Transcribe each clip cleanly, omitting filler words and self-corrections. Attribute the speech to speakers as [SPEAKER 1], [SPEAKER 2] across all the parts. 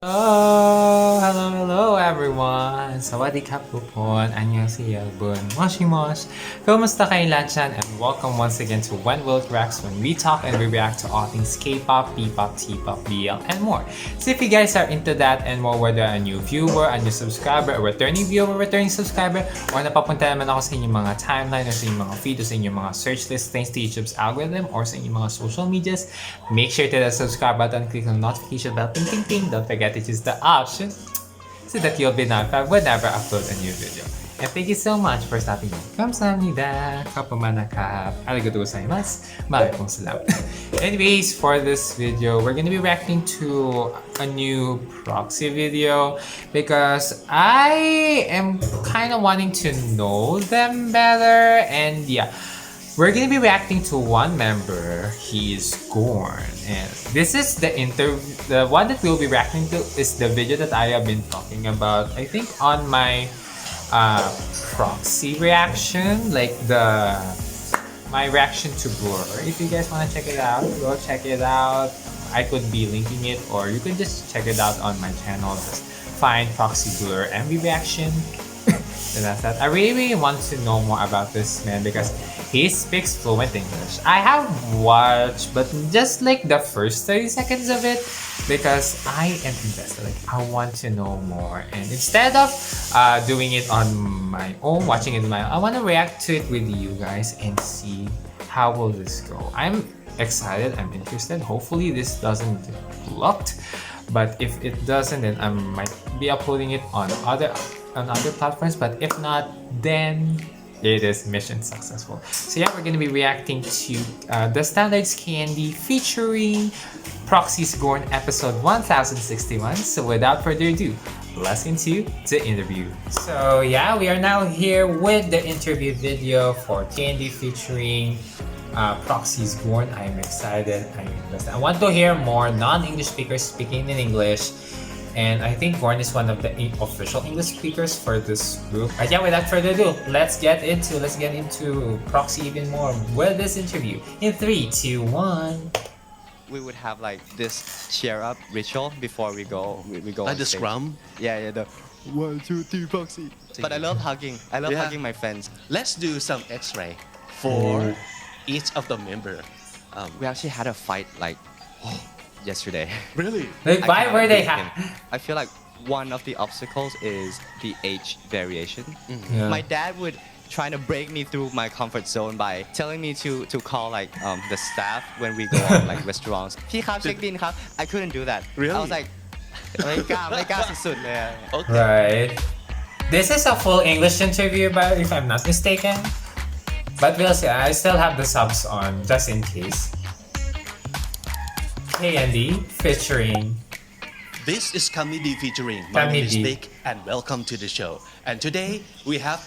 [SPEAKER 1] Hello everyone! Sawadee ka po po. Annyeonghaseyo, bun. Moshimosh. Kumusta kayo lahat dyan? And welcome once again to When Will It Reacts, when we talk and we react to all things K-pop, P-pop, T-pop, BL, and more. So if you guys are into that and more, whether a new viewer, a new subscriber, a returning viewer, returning subscriber, or napapunta naman ako sa inyong mga timeline, or sa inyong mga feed, or sa inyong mga search list thanks to YouTube's algorithm, or sa inyong mga social medias, make sure to hit the subscribe button, click on the notification bell, ting ting ting. Don't forget to choose the option so that you'll be notified whenever I upload a new video. And thank you so much for stopping by. 감사합니다. Kapamanakap. Arigatou gozaimasu. Maraming salamat. Anyways, for this video, we're gonna be reacting to a new proxy video because I am kind of wanting to know them better, and yeah. We're gonna be reacting to one member. He's Gorn, and this is the one that we'll be reacting to is the video that I have been talking about. I think on my proxy reaction, like my reaction to Blur. If you guys wanna check it out, go check it out. I could be linking it, or you could just check it out on my channel. Just find Proxy Blur MV reaction. And that's that. I really want to know more about this man because he speaks fluent English. I have watched, but just like the first 30 seconds of it because I am invested. Like, I want to know more. And instead of doing it on my own, watching it on my own, I want to react to it with you guys and see how will this go. I'm excited. I'm interested. Hopefully this doesn't get blocked. But if it doesn't, then I might be uploading it on other platforms. But if not, then it is mission successful. So yeah, we're gonna be reacting to the Standards Candy featuring Proxie's Gorn episode 1061. So without further ado, let's get into the interview. So yeah, we are now here with the interview video for Candy featuring Proxie's Gorn. I am excited. I am invested. I want to hear more non-English speakers speaking in English. And I think Gorn is one of the official English speakers for this group. Yeah, without further ado, let's get into Proxie even more with this interview. In 3, 2, 1.
[SPEAKER 2] We would have like this cheer up ritual before we go
[SPEAKER 3] Like
[SPEAKER 2] on
[SPEAKER 3] the
[SPEAKER 2] stage.
[SPEAKER 3] scrum?
[SPEAKER 2] Yeah, the 1, 2, 3 Proxie. But I love hugging. I love hugging my friends.
[SPEAKER 3] Let's do some X-ray for each of the member.
[SPEAKER 2] We actually had a fight like yesterday.
[SPEAKER 3] Really?
[SPEAKER 1] Like, why were they
[SPEAKER 2] I feel like one of the obstacles is the age variation.
[SPEAKER 1] Yeah.
[SPEAKER 2] My dad would try to break me through my comfort zone by telling me to call like the staff when we go on like restaurants. พี่ครับ check in ครับ I couldn't do that.
[SPEAKER 3] Really?
[SPEAKER 2] I was like ไม่กล้าสุดๆเลย
[SPEAKER 3] Okay.
[SPEAKER 1] Right. This is a full English interview, but if I'm not mistaken. But we'll see. I still have the subs on just in case. Candy featuring.
[SPEAKER 3] This is Comedy featuring. My name is
[SPEAKER 1] Comedy.
[SPEAKER 3] Vic and welcome to the show. And today we have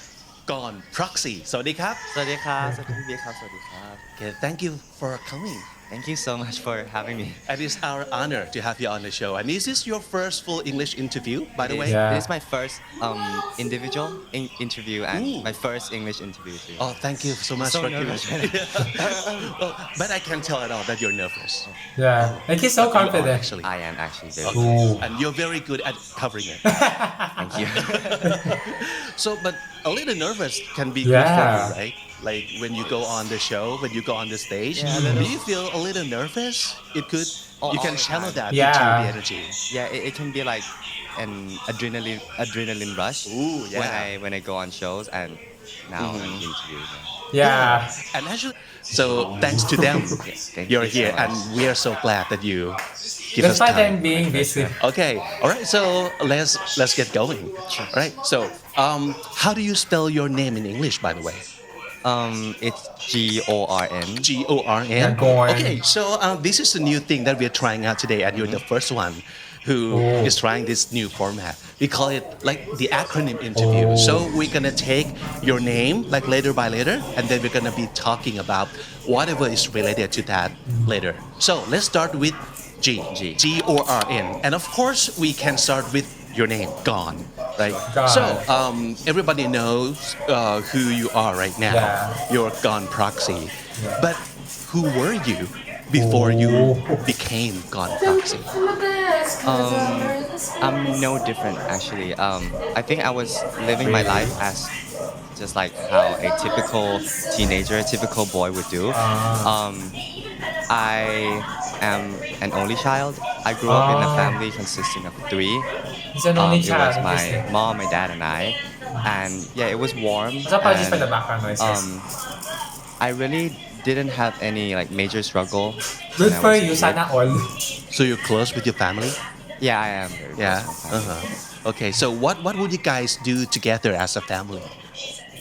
[SPEAKER 3] Gorn Proxie. สวัสดีครับ
[SPEAKER 2] สวัสดีครับสวัสดีพี่เบียร์ครับสวัสดีครับ
[SPEAKER 3] Okay, thank you for coming.
[SPEAKER 2] Thank you so much for having me.
[SPEAKER 3] And it's our honor to have you on the show. And is this your first full English interview, by the way?
[SPEAKER 1] Yeah.
[SPEAKER 2] This is my first individual interview and
[SPEAKER 3] Ooh.
[SPEAKER 2] my first English interview too.
[SPEAKER 3] Oh, thank you so much
[SPEAKER 2] So
[SPEAKER 3] for giving
[SPEAKER 2] nervous.
[SPEAKER 3] Well, but I can tell at all that you're nervous.
[SPEAKER 1] Yeah. Like he's so
[SPEAKER 3] You are
[SPEAKER 1] confident.
[SPEAKER 3] actually.
[SPEAKER 2] I am actually very
[SPEAKER 3] Okay.
[SPEAKER 1] Ooh.
[SPEAKER 3] And you're very good at covering it.
[SPEAKER 2] Thank you.
[SPEAKER 3] So, but a little nervous can be good for
[SPEAKER 1] Yeah.
[SPEAKER 3] you, right? Like when you go on the show, when you go on the stage,
[SPEAKER 2] Yeah, a little.
[SPEAKER 3] do you feel a little nervous? It could, you can
[SPEAKER 2] all the
[SPEAKER 3] channel
[SPEAKER 2] time.
[SPEAKER 3] that
[SPEAKER 1] Yeah.
[SPEAKER 3] into the energy.
[SPEAKER 2] Yeah, it can be like an adrenaline rush
[SPEAKER 3] Ooh, yeah.
[SPEAKER 2] when I go on shows and now I'm interviewing.
[SPEAKER 1] Yeah.
[SPEAKER 3] And actually, so thanks to them,
[SPEAKER 2] Thank
[SPEAKER 3] you're
[SPEAKER 2] you so
[SPEAKER 3] here,
[SPEAKER 2] much.
[SPEAKER 3] and we are so glad that you give us
[SPEAKER 1] Despite them
[SPEAKER 3] time.
[SPEAKER 1] being busy.
[SPEAKER 3] Okay, all right. So let's get going. All right. So, how do you spell your name in English, by the way?
[SPEAKER 2] It's Gorn.
[SPEAKER 3] Gorn.
[SPEAKER 1] Yeah, Gorn.
[SPEAKER 3] Okay, so this is a new thing that we're trying out today, and you're the first one who is trying this new format. We call it like the acronym interview. So we're gonna take your name like letter by letter, and then we're gonna be talking about whatever is related to that later. So let's start with G. Gorn. And of course, we can start with your name, Gorn, right?
[SPEAKER 1] Gorn.
[SPEAKER 3] So everybody knows who you are right now.
[SPEAKER 1] Yeah.
[SPEAKER 3] You're Gorn Proxie. But who were you before you became Gorn Proxie?
[SPEAKER 2] I'm no different actually. I think I was living my life as just like how a typical teenager, a typical boy would do. I am an only child. I grew up in a family consisting of three.
[SPEAKER 1] He's an only
[SPEAKER 2] It was
[SPEAKER 1] child.
[SPEAKER 2] my
[SPEAKER 1] Interesting.
[SPEAKER 2] mom, my dad, and I. And yeah, it was warm.
[SPEAKER 1] So apologies for
[SPEAKER 2] and,
[SPEAKER 1] the background noises.
[SPEAKER 2] I really didn't have any like major struggle.
[SPEAKER 1] Good
[SPEAKER 2] when I
[SPEAKER 1] for
[SPEAKER 2] was a
[SPEAKER 1] you,
[SPEAKER 2] kid.
[SPEAKER 1] sana all.
[SPEAKER 3] So you're close with your family?
[SPEAKER 2] Yeah, I am very
[SPEAKER 3] Yeah.
[SPEAKER 2] close to my family.
[SPEAKER 3] Okay. So what would you guys do together as a family?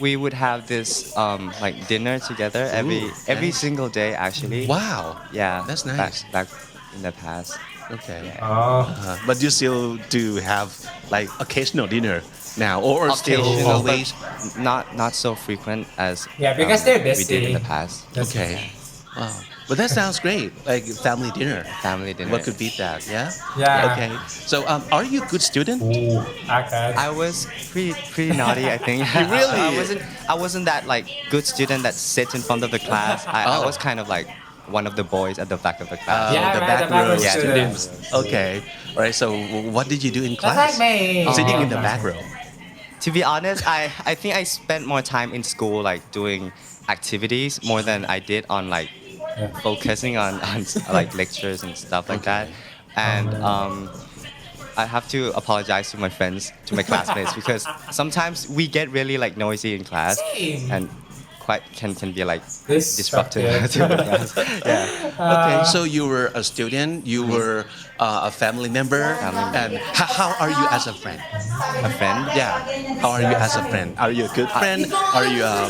[SPEAKER 2] We would have this like dinner together every
[SPEAKER 3] nice.
[SPEAKER 2] single day actually.
[SPEAKER 3] Wow.
[SPEAKER 2] Yeah,
[SPEAKER 3] That's nice.
[SPEAKER 2] Back in the past.
[SPEAKER 3] Okay.
[SPEAKER 1] Oh.
[SPEAKER 3] But you still do have like occasional dinner now, or still
[SPEAKER 2] Occasional,
[SPEAKER 3] always?
[SPEAKER 2] but not so frequent as
[SPEAKER 1] Yeah, because they're
[SPEAKER 2] we did in
[SPEAKER 1] busy.
[SPEAKER 2] the past.
[SPEAKER 3] Okay. Wow. But that sounds great. Like family dinner.
[SPEAKER 2] Family dinner.
[SPEAKER 3] What could beat that? Yeah.
[SPEAKER 1] Yeah.
[SPEAKER 3] Okay. So are you a good student?
[SPEAKER 1] Ooh, akad.
[SPEAKER 2] I was pretty naughty, I think.
[SPEAKER 3] Really?
[SPEAKER 2] I wasn't that like good student that sits in front of the class. I
[SPEAKER 3] Oh.
[SPEAKER 2] was kind of like one of the boys at the back of the class.
[SPEAKER 1] Yeah,
[SPEAKER 3] the
[SPEAKER 1] right,
[SPEAKER 3] back
[SPEAKER 1] the back
[SPEAKER 3] row
[SPEAKER 1] row
[SPEAKER 3] students.
[SPEAKER 1] students.
[SPEAKER 3] Okay. All right. So what did you do in
[SPEAKER 1] That's
[SPEAKER 3] class?
[SPEAKER 1] like my...
[SPEAKER 3] Sitting in the back row.
[SPEAKER 2] To be honest, I think I spent more time in school like doing activities more than I did on like focusing on like lectures and stuff like that. And I have to apologize to my friends, to my classmates, because sometimes we get really like noisy in class
[SPEAKER 1] Same.
[SPEAKER 2] and quite can be like
[SPEAKER 1] Disruptive.
[SPEAKER 2] disruptive to the class. Yeah.
[SPEAKER 3] Okay. So you were a student. You were a family member. And how are you as a friend?
[SPEAKER 2] A friend.
[SPEAKER 3] Yeah. How are you as a friend? Are you a good friend? Are you a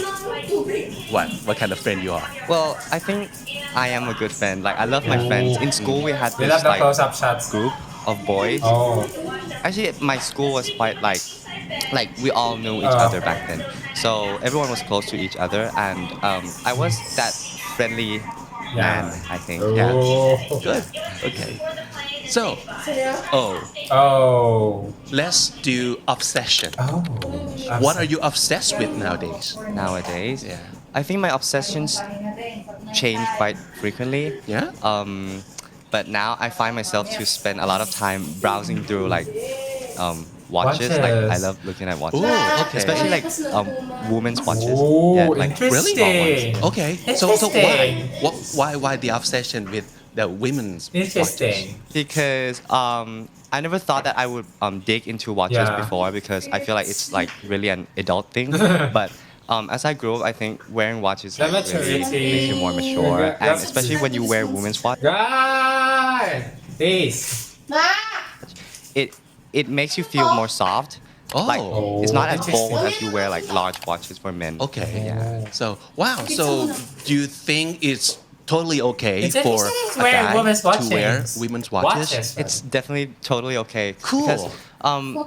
[SPEAKER 3] what? What kind of friend you are?
[SPEAKER 2] Well, I think I am a good friend. Like I love my friends. In school we had
[SPEAKER 1] We
[SPEAKER 2] this
[SPEAKER 1] love the
[SPEAKER 2] like
[SPEAKER 1] close-up shots.
[SPEAKER 2] group of boys.
[SPEAKER 1] Oh.
[SPEAKER 2] Actually, my school was quite like we all knew each other back then. So everyone was close to each other, and I was that friendly man, I think. Yeah.
[SPEAKER 1] Oh.
[SPEAKER 3] Good. Okay. So,
[SPEAKER 1] Oh.
[SPEAKER 3] let's do obsession.
[SPEAKER 1] Oh.
[SPEAKER 3] What are you obsessed with nowadays?
[SPEAKER 2] Nowadays,
[SPEAKER 3] Yeah.
[SPEAKER 2] I think my obsessions change quite frequently.
[SPEAKER 3] Yeah.
[SPEAKER 2] But now I find myself to spend a lot of time browsing through like watches. Like I
[SPEAKER 1] Watches.
[SPEAKER 2] love looking at watches,
[SPEAKER 3] Ooh, okay.
[SPEAKER 2] especially like women's watches.
[SPEAKER 1] Oh,
[SPEAKER 2] Yeah, like
[SPEAKER 1] interesting.
[SPEAKER 3] Okay. So
[SPEAKER 1] Interesting.
[SPEAKER 3] why the obsession with the women's
[SPEAKER 1] Interesting.
[SPEAKER 2] because I never thought that I would dig into watches
[SPEAKER 1] Yeah.
[SPEAKER 2] before because I feel like it's like really an adult thing. But as I grew up, I think wearing watches
[SPEAKER 1] The
[SPEAKER 2] like, really
[SPEAKER 1] maturity.
[SPEAKER 2] makes you more mature,
[SPEAKER 1] Yeah.
[SPEAKER 2] and especially when you wear women's watch,
[SPEAKER 1] God. This.
[SPEAKER 2] it makes you feel more soft.
[SPEAKER 3] Oh.
[SPEAKER 2] Like it's not as bold
[SPEAKER 1] Interesting.
[SPEAKER 2] as you wear like large watches for men.
[SPEAKER 3] Okay.
[SPEAKER 2] Yeah.
[SPEAKER 3] So wow. So do you think it's totally okay
[SPEAKER 1] It's
[SPEAKER 3] for
[SPEAKER 1] interesting
[SPEAKER 3] a
[SPEAKER 1] wearing
[SPEAKER 3] guy
[SPEAKER 1] women's
[SPEAKER 3] to wear
[SPEAKER 1] watches.
[SPEAKER 3] women's watches?
[SPEAKER 2] It's definitely totally okay.
[SPEAKER 3] Cool.
[SPEAKER 2] Because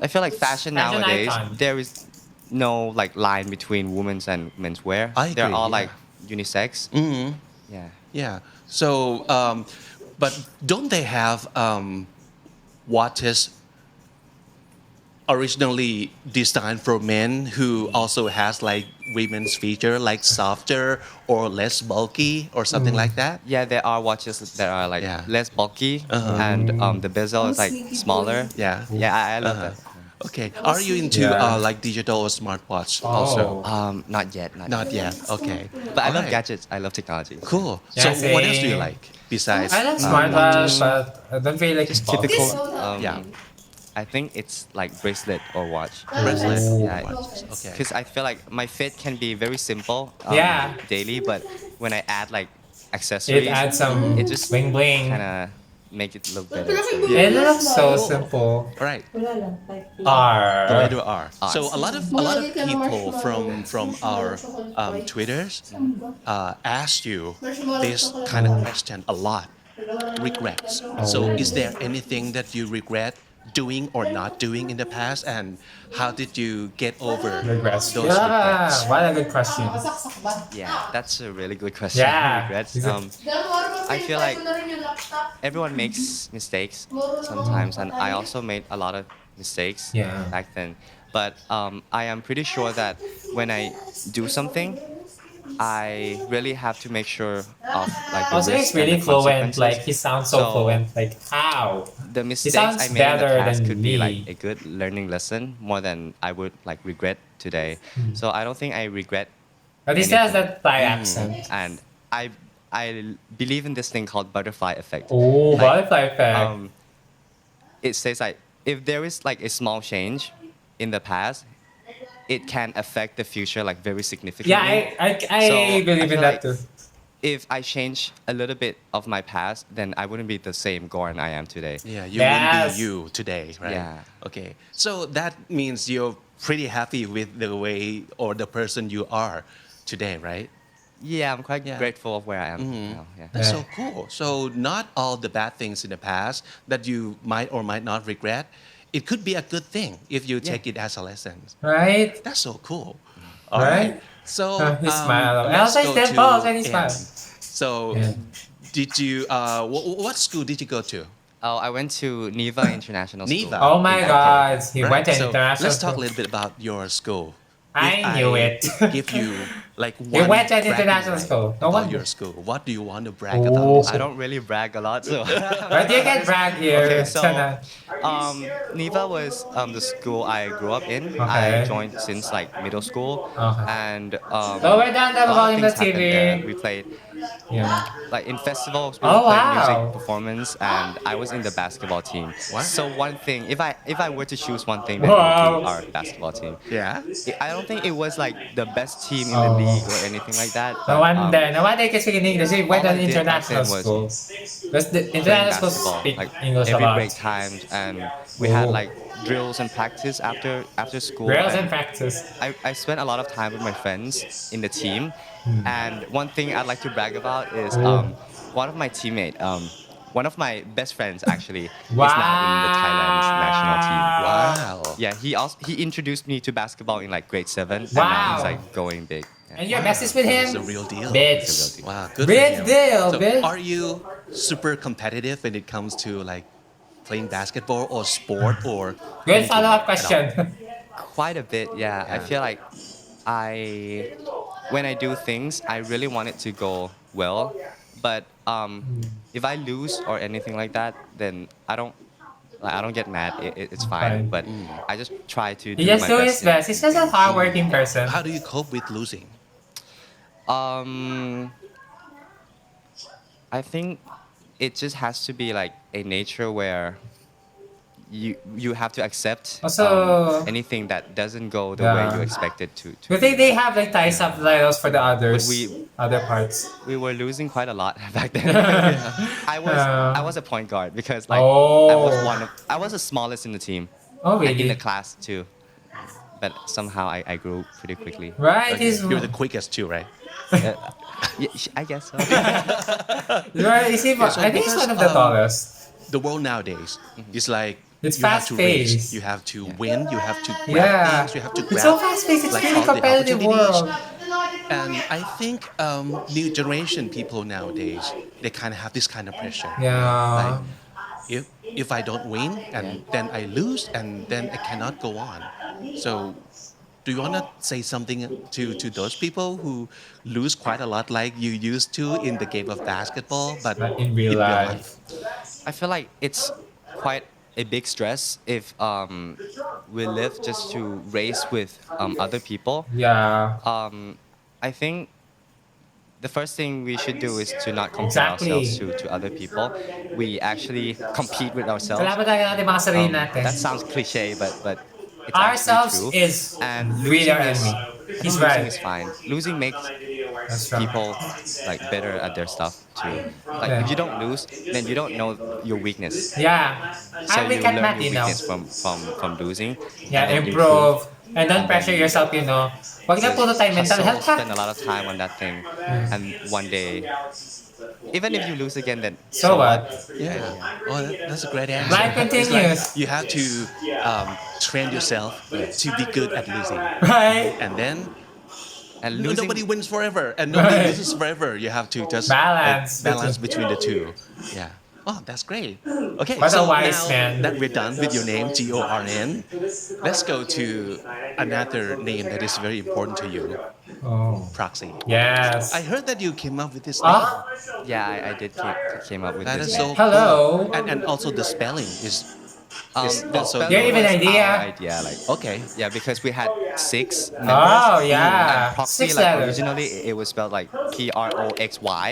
[SPEAKER 2] I feel like fashion
[SPEAKER 1] Fashion
[SPEAKER 2] nowadays
[SPEAKER 1] icon.
[SPEAKER 2] there is no like line between women's and men's wear.
[SPEAKER 3] I
[SPEAKER 2] They're
[SPEAKER 3] agree,
[SPEAKER 2] all
[SPEAKER 3] yeah.
[SPEAKER 2] like unisex.
[SPEAKER 3] Mm-hmm.
[SPEAKER 2] Yeah.
[SPEAKER 3] Yeah. So, but don't they have watches originally designed for men who also has like women's feature, like softer or less bulky or something like that?
[SPEAKER 2] Yeah, there are watches that are like
[SPEAKER 3] Yeah.
[SPEAKER 2] less bulky
[SPEAKER 3] Uh-huh.
[SPEAKER 2] and the bezel is like smaller.
[SPEAKER 3] Yeah.
[SPEAKER 2] Yeah, I love
[SPEAKER 3] Uh-huh.
[SPEAKER 2] that.
[SPEAKER 3] Okay. Are you into
[SPEAKER 1] Yeah.
[SPEAKER 3] like digital or smartwatch
[SPEAKER 1] Oh.
[SPEAKER 3] also?
[SPEAKER 2] Not yet.
[SPEAKER 3] Not yet. Okay.
[SPEAKER 2] But I love
[SPEAKER 3] Alright.
[SPEAKER 2] gadgets. I love technology.
[SPEAKER 3] Cool.
[SPEAKER 1] Yeah,
[SPEAKER 3] So what else do you
[SPEAKER 1] same.
[SPEAKER 3] like besides?
[SPEAKER 1] I like
[SPEAKER 3] watches?
[SPEAKER 1] smartwatch, but I don't feel like it's
[SPEAKER 2] Typical.
[SPEAKER 3] Yeah.
[SPEAKER 2] I think it's like bracelet or watch.
[SPEAKER 3] Bracelet.
[SPEAKER 2] Yeah.
[SPEAKER 3] Watches. Okay.
[SPEAKER 2] Because I feel like my fit can be very simple
[SPEAKER 1] Yeah.
[SPEAKER 2] daily, but when I add like accessories,
[SPEAKER 1] It adds some
[SPEAKER 2] it just
[SPEAKER 1] bling bling.
[SPEAKER 2] kind of make it look better.
[SPEAKER 1] It looks so simple.
[SPEAKER 3] All right. The
[SPEAKER 1] R.
[SPEAKER 3] letter R. So a lot of people from our Twitters ask you this kind of question a lot. Regrets. So is there anything that you regret doing or not doing in the past, and how did you get over
[SPEAKER 1] Regrets.
[SPEAKER 3] those
[SPEAKER 1] Yeah,
[SPEAKER 3] regrets?
[SPEAKER 1] what a good question.
[SPEAKER 2] Yeah, that's a really good question.
[SPEAKER 1] Yeah.
[SPEAKER 2] Regrets. I feel like everyone makes mistakes sometimes, and I also made a lot of mistakes
[SPEAKER 1] Yeah.
[SPEAKER 2] back then. But I am pretty sure that when I do something, I really have to make sure of like the
[SPEAKER 1] Also,
[SPEAKER 2] risk
[SPEAKER 1] he's really
[SPEAKER 2] and the
[SPEAKER 1] fluent.
[SPEAKER 2] consequences.
[SPEAKER 1] Like he sounds so fluent. Like how?
[SPEAKER 2] The mistakes
[SPEAKER 1] sounds
[SPEAKER 2] I made in the
[SPEAKER 1] better
[SPEAKER 2] past
[SPEAKER 1] than
[SPEAKER 2] could be like
[SPEAKER 1] me.
[SPEAKER 2] a good learning lesson more than I would like regret today. So I don't think I regret
[SPEAKER 1] But he still has
[SPEAKER 2] anything.
[SPEAKER 1] that Thai accent.
[SPEAKER 2] And I believe in this thing called butterfly effect.
[SPEAKER 1] Oh,
[SPEAKER 2] Like,
[SPEAKER 1] butterfly effect.
[SPEAKER 2] It says like if there is like a small change in the past, it can affect the future like very significantly.
[SPEAKER 1] Yeah, I
[SPEAKER 2] So,
[SPEAKER 1] believe in
[SPEAKER 2] feel
[SPEAKER 1] that
[SPEAKER 2] like
[SPEAKER 1] too.
[SPEAKER 2] If I change a little bit of my past, then I wouldn't be the same Gorn I am today.
[SPEAKER 3] Yeah, you
[SPEAKER 1] Yes.
[SPEAKER 3] wouldn't be you today, right?
[SPEAKER 2] Yeah.
[SPEAKER 3] Okay. So that means you're pretty happy with the way or the person you are today, right?
[SPEAKER 2] Yeah, I'm quite
[SPEAKER 3] Yeah.
[SPEAKER 2] grateful of where I am now. Yeah.
[SPEAKER 3] That's
[SPEAKER 1] Yeah.
[SPEAKER 3] so cool. So not all the bad things in the past that you might or might not regret, it could be a good thing if you take it as a lesson.
[SPEAKER 1] Right?
[SPEAKER 3] That's so cool. All
[SPEAKER 1] Right?
[SPEAKER 3] right. So
[SPEAKER 1] He smiled. And
[SPEAKER 3] let's
[SPEAKER 1] also
[SPEAKER 3] go
[SPEAKER 1] his dead
[SPEAKER 3] to
[SPEAKER 1] balls and he
[SPEAKER 3] Ann.
[SPEAKER 1] smiled.
[SPEAKER 3] So
[SPEAKER 1] Yeah.
[SPEAKER 3] did you what school did you go to?
[SPEAKER 2] Oh, I went to Neva International School.
[SPEAKER 3] Neva.
[SPEAKER 1] Oh my
[SPEAKER 3] Okay.
[SPEAKER 1] God. He
[SPEAKER 3] Right,
[SPEAKER 1] went to
[SPEAKER 3] so
[SPEAKER 1] international
[SPEAKER 3] let's talk a
[SPEAKER 1] school.
[SPEAKER 3] little bit about your school.
[SPEAKER 1] I
[SPEAKER 3] If
[SPEAKER 1] knew it.
[SPEAKER 3] Give you like
[SPEAKER 1] You
[SPEAKER 3] one
[SPEAKER 1] went to an
[SPEAKER 3] bragging
[SPEAKER 1] international
[SPEAKER 3] right
[SPEAKER 1] school. No
[SPEAKER 3] about
[SPEAKER 1] wonder.
[SPEAKER 3] your school. What do you want to brag
[SPEAKER 1] Oh.
[SPEAKER 3] about? Your
[SPEAKER 2] I
[SPEAKER 3] school?
[SPEAKER 2] don't really brag a lot, so.
[SPEAKER 1] But you can brag here.
[SPEAKER 2] Okay, so
[SPEAKER 1] Sana.
[SPEAKER 2] Neva was the school I grew up in.
[SPEAKER 1] Okay.
[SPEAKER 2] I joined since like middle school,
[SPEAKER 1] Okay.
[SPEAKER 2] and
[SPEAKER 1] So we're done
[SPEAKER 2] a lot
[SPEAKER 1] about
[SPEAKER 2] of
[SPEAKER 1] in the
[SPEAKER 2] things happened
[SPEAKER 1] TV.
[SPEAKER 2] there. We played
[SPEAKER 1] Yeah.
[SPEAKER 2] like in festivals. We
[SPEAKER 1] Oh,
[SPEAKER 2] would play
[SPEAKER 1] wow.
[SPEAKER 2] music performance, and I was in the basketball team.
[SPEAKER 3] Wow.
[SPEAKER 2] So one thing, if I were to choose one thing, then it would
[SPEAKER 1] Wow.
[SPEAKER 2] be our basketball team.
[SPEAKER 3] Yeah.
[SPEAKER 2] I don't think it was like the best team in the
[SPEAKER 1] Oh.
[SPEAKER 2] league or anything like that.
[SPEAKER 1] No
[SPEAKER 2] but,
[SPEAKER 1] wonder. No wonder you can speak in English. He went
[SPEAKER 2] all
[SPEAKER 1] to
[SPEAKER 2] I
[SPEAKER 1] an
[SPEAKER 2] did back
[SPEAKER 1] international
[SPEAKER 2] then was
[SPEAKER 1] school. Because the
[SPEAKER 2] playing
[SPEAKER 1] international schools
[SPEAKER 2] basketball,
[SPEAKER 1] speak
[SPEAKER 2] like
[SPEAKER 1] English a
[SPEAKER 2] every
[SPEAKER 1] lot.
[SPEAKER 2] break times, and we had
[SPEAKER 1] Oh.
[SPEAKER 2] like drills and practice after school.
[SPEAKER 1] Girls
[SPEAKER 2] and
[SPEAKER 1] in practice.
[SPEAKER 2] I spent a lot of time with my friends in the team, and one thing I'd like to brag about is one of my teammate, one of my best friends actually, is now in the Thailand national team.
[SPEAKER 3] Wow.
[SPEAKER 2] Yeah, he introduced me to basketball in like grade 7, and now
[SPEAKER 1] Wow.
[SPEAKER 2] he's like going big. Yeah.
[SPEAKER 1] And you're besties with him?
[SPEAKER 3] It's a real deal.
[SPEAKER 1] Bitch.
[SPEAKER 3] Wow, good
[SPEAKER 1] Big
[SPEAKER 3] for him.
[SPEAKER 1] deal,
[SPEAKER 3] So
[SPEAKER 1] bitch.
[SPEAKER 3] are you super competitive when it comes to like playing basketball or sport or
[SPEAKER 1] Good
[SPEAKER 3] anything
[SPEAKER 1] follow-up
[SPEAKER 3] at all?
[SPEAKER 1] question.
[SPEAKER 2] Quite a bit, yeah. I
[SPEAKER 3] Yeah.
[SPEAKER 2] feel like when I do things, I really want it to go well. But if I lose or anything like that, then I don't get mad. It's fine.
[SPEAKER 1] Fine.
[SPEAKER 2] But I just try to
[SPEAKER 1] He
[SPEAKER 2] do
[SPEAKER 1] just
[SPEAKER 2] my
[SPEAKER 1] do
[SPEAKER 2] best.
[SPEAKER 1] his best. He's just a hardworking person.
[SPEAKER 3] How do you cope with losing?
[SPEAKER 2] I think it just has to be like a nature where you have to accept
[SPEAKER 1] Also,
[SPEAKER 2] anything that doesn't go the way
[SPEAKER 1] Yeah.
[SPEAKER 2] you expect it to.
[SPEAKER 1] Do you think they have like Thai subtitles for the others?
[SPEAKER 2] We-
[SPEAKER 1] Other parts.
[SPEAKER 2] We were losing quite a lot back then. I was a point guard because like I was the smallest in the team.
[SPEAKER 1] Oh
[SPEAKER 2] And in
[SPEAKER 1] really?
[SPEAKER 2] the class too. But somehow I grew pretty quickly.
[SPEAKER 1] Right, he's
[SPEAKER 3] You're the quickest too, right?
[SPEAKER 2] I guess so.
[SPEAKER 1] right. Is he,
[SPEAKER 3] so
[SPEAKER 1] I think he's
[SPEAKER 3] because,
[SPEAKER 1] one of the tallest.
[SPEAKER 3] The world nowadays is like
[SPEAKER 1] It's
[SPEAKER 3] you have to race,
[SPEAKER 1] fast-paced.
[SPEAKER 3] you have to win, you have to grab
[SPEAKER 1] Yeah.
[SPEAKER 3] things, you have to grab
[SPEAKER 1] It's so fast paced. It's
[SPEAKER 3] like
[SPEAKER 1] really
[SPEAKER 3] all the
[SPEAKER 1] competitive
[SPEAKER 3] opportunities.
[SPEAKER 1] world.
[SPEAKER 3] And I think new generation people nowadays they kind of have this kind of pressure.
[SPEAKER 1] Yeah.
[SPEAKER 3] Like, if I don't win and then I lose and then I cannot go on. So do you want to say something to those people who lose quite a lot like you used to in the game of basketball but
[SPEAKER 1] Not in real life.
[SPEAKER 2] I feel like it's quite a big stress if we live just to race with other people.
[SPEAKER 1] Yeah.
[SPEAKER 2] I think the first thing we should do is to not compare
[SPEAKER 1] Exactly.
[SPEAKER 2] ourselves to other people. We actually compete with ourselves.
[SPEAKER 1] Kailangan talaga natin mga sarili natin.
[SPEAKER 2] That sounds cliche, but it's
[SPEAKER 1] Ourselves
[SPEAKER 2] actually true.
[SPEAKER 1] is
[SPEAKER 2] And
[SPEAKER 1] really our
[SPEAKER 2] losing
[SPEAKER 1] enemy. He's
[SPEAKER 2] losing
[SPEAKER 1] right.
[SPEAKER 2] is fine. Losing makes
[SPEAKER 1] That's right.
[SPEAKER 2] people like better at their stuff too. Like
[SPEAKER 1] Yeah.
[SPEAKER 2] if you don't lose, then you don't know your weakness.
[SPEAKER 1] Yeah.
[SPEAKER 2] So
[SPEAKER 1] I'm
[SPEAKER 2] you
[SPEAKER 1] weak at
[SPEAKER 2] learn
[SPEAKER 1] math,
[SPEAKER 2] your
[SPEAKER 1] you know.
[SPEAKER 2] weakness from losing.
[SPEAKER 1] Yeah,
[SPEAKER 2] and then
[SPEAKER 1] improve. And don't pressure yourself, you know. Wag na puro tayo mental health ha.
[SPEAKER 2] Spend a lot of time on that thing, and one day, even if you lose again, then
[SPEAKER 1] So what?
[SPEAKER 3] Yeah. Oh, that's a great answer.
[SPEAKER 1] Life continues.
[SPEAKER 3] You have to train yourself to be good at losing.
[SPEAKER 1] Right?
[SPEAKER 3] And then
[SPEAKER 2] And losing,
[SPEAKER 3] nobody wins forever and nobody
[SPEAKER 1] Right.
[SPEAKER 3] loses forever. You have to just
[SPEAKER 1] Balance
[SPEAKER 3] balance between the two. Yeah. Oh, that's great. Okay,
[SPEAKER 1] What a
[SPEAKER 3] so
[SPEAKER 1] wise
[SPEAKER 3] now
[SPEAKER 1] man.
[SPEAKER 3] that we're done with your name, Gorn, let's go to another name that is very important to you,
[SPEAKER 1] Oh.
[SPEAKER 3] Proxy.
[SPEAKER 1] Yes.
[SPEAKER 3] I heard that you came up with this name.
[SPEAKER 1] Ah,
[SPEAKER 2] Yeah, I did came up with
[SPEAKER 3] That
[SPEAKER 2] this
[SPEAKER 3] is
[SPEAKER 2] name.
[SPEAKER 3] so
[SPEAKER 1] Hello.
[SPEAKER 3] cool. And also the spelling is
[SPEAKER 2] The
[SPEAKER 3] also
[SPEAKER 2] spelling
[SPEAKER 1] Do you have an
[SPEAKER 2] was
[SPEAKER 1] idea?
[SPEAKER 2] our idea, like
[SPEAKER 3] okay.
[SPEAKER 2] yeah, because we had 6 members.
[SPEAKER 1] Oh, yeah.
[SPEAKER 2] And proxy,
[SPEAKER 1] 6
[SPEAKER 2] like
[SPEAKER 1] letters.
[SPEAKER 2] originally it was spelled like PROXY,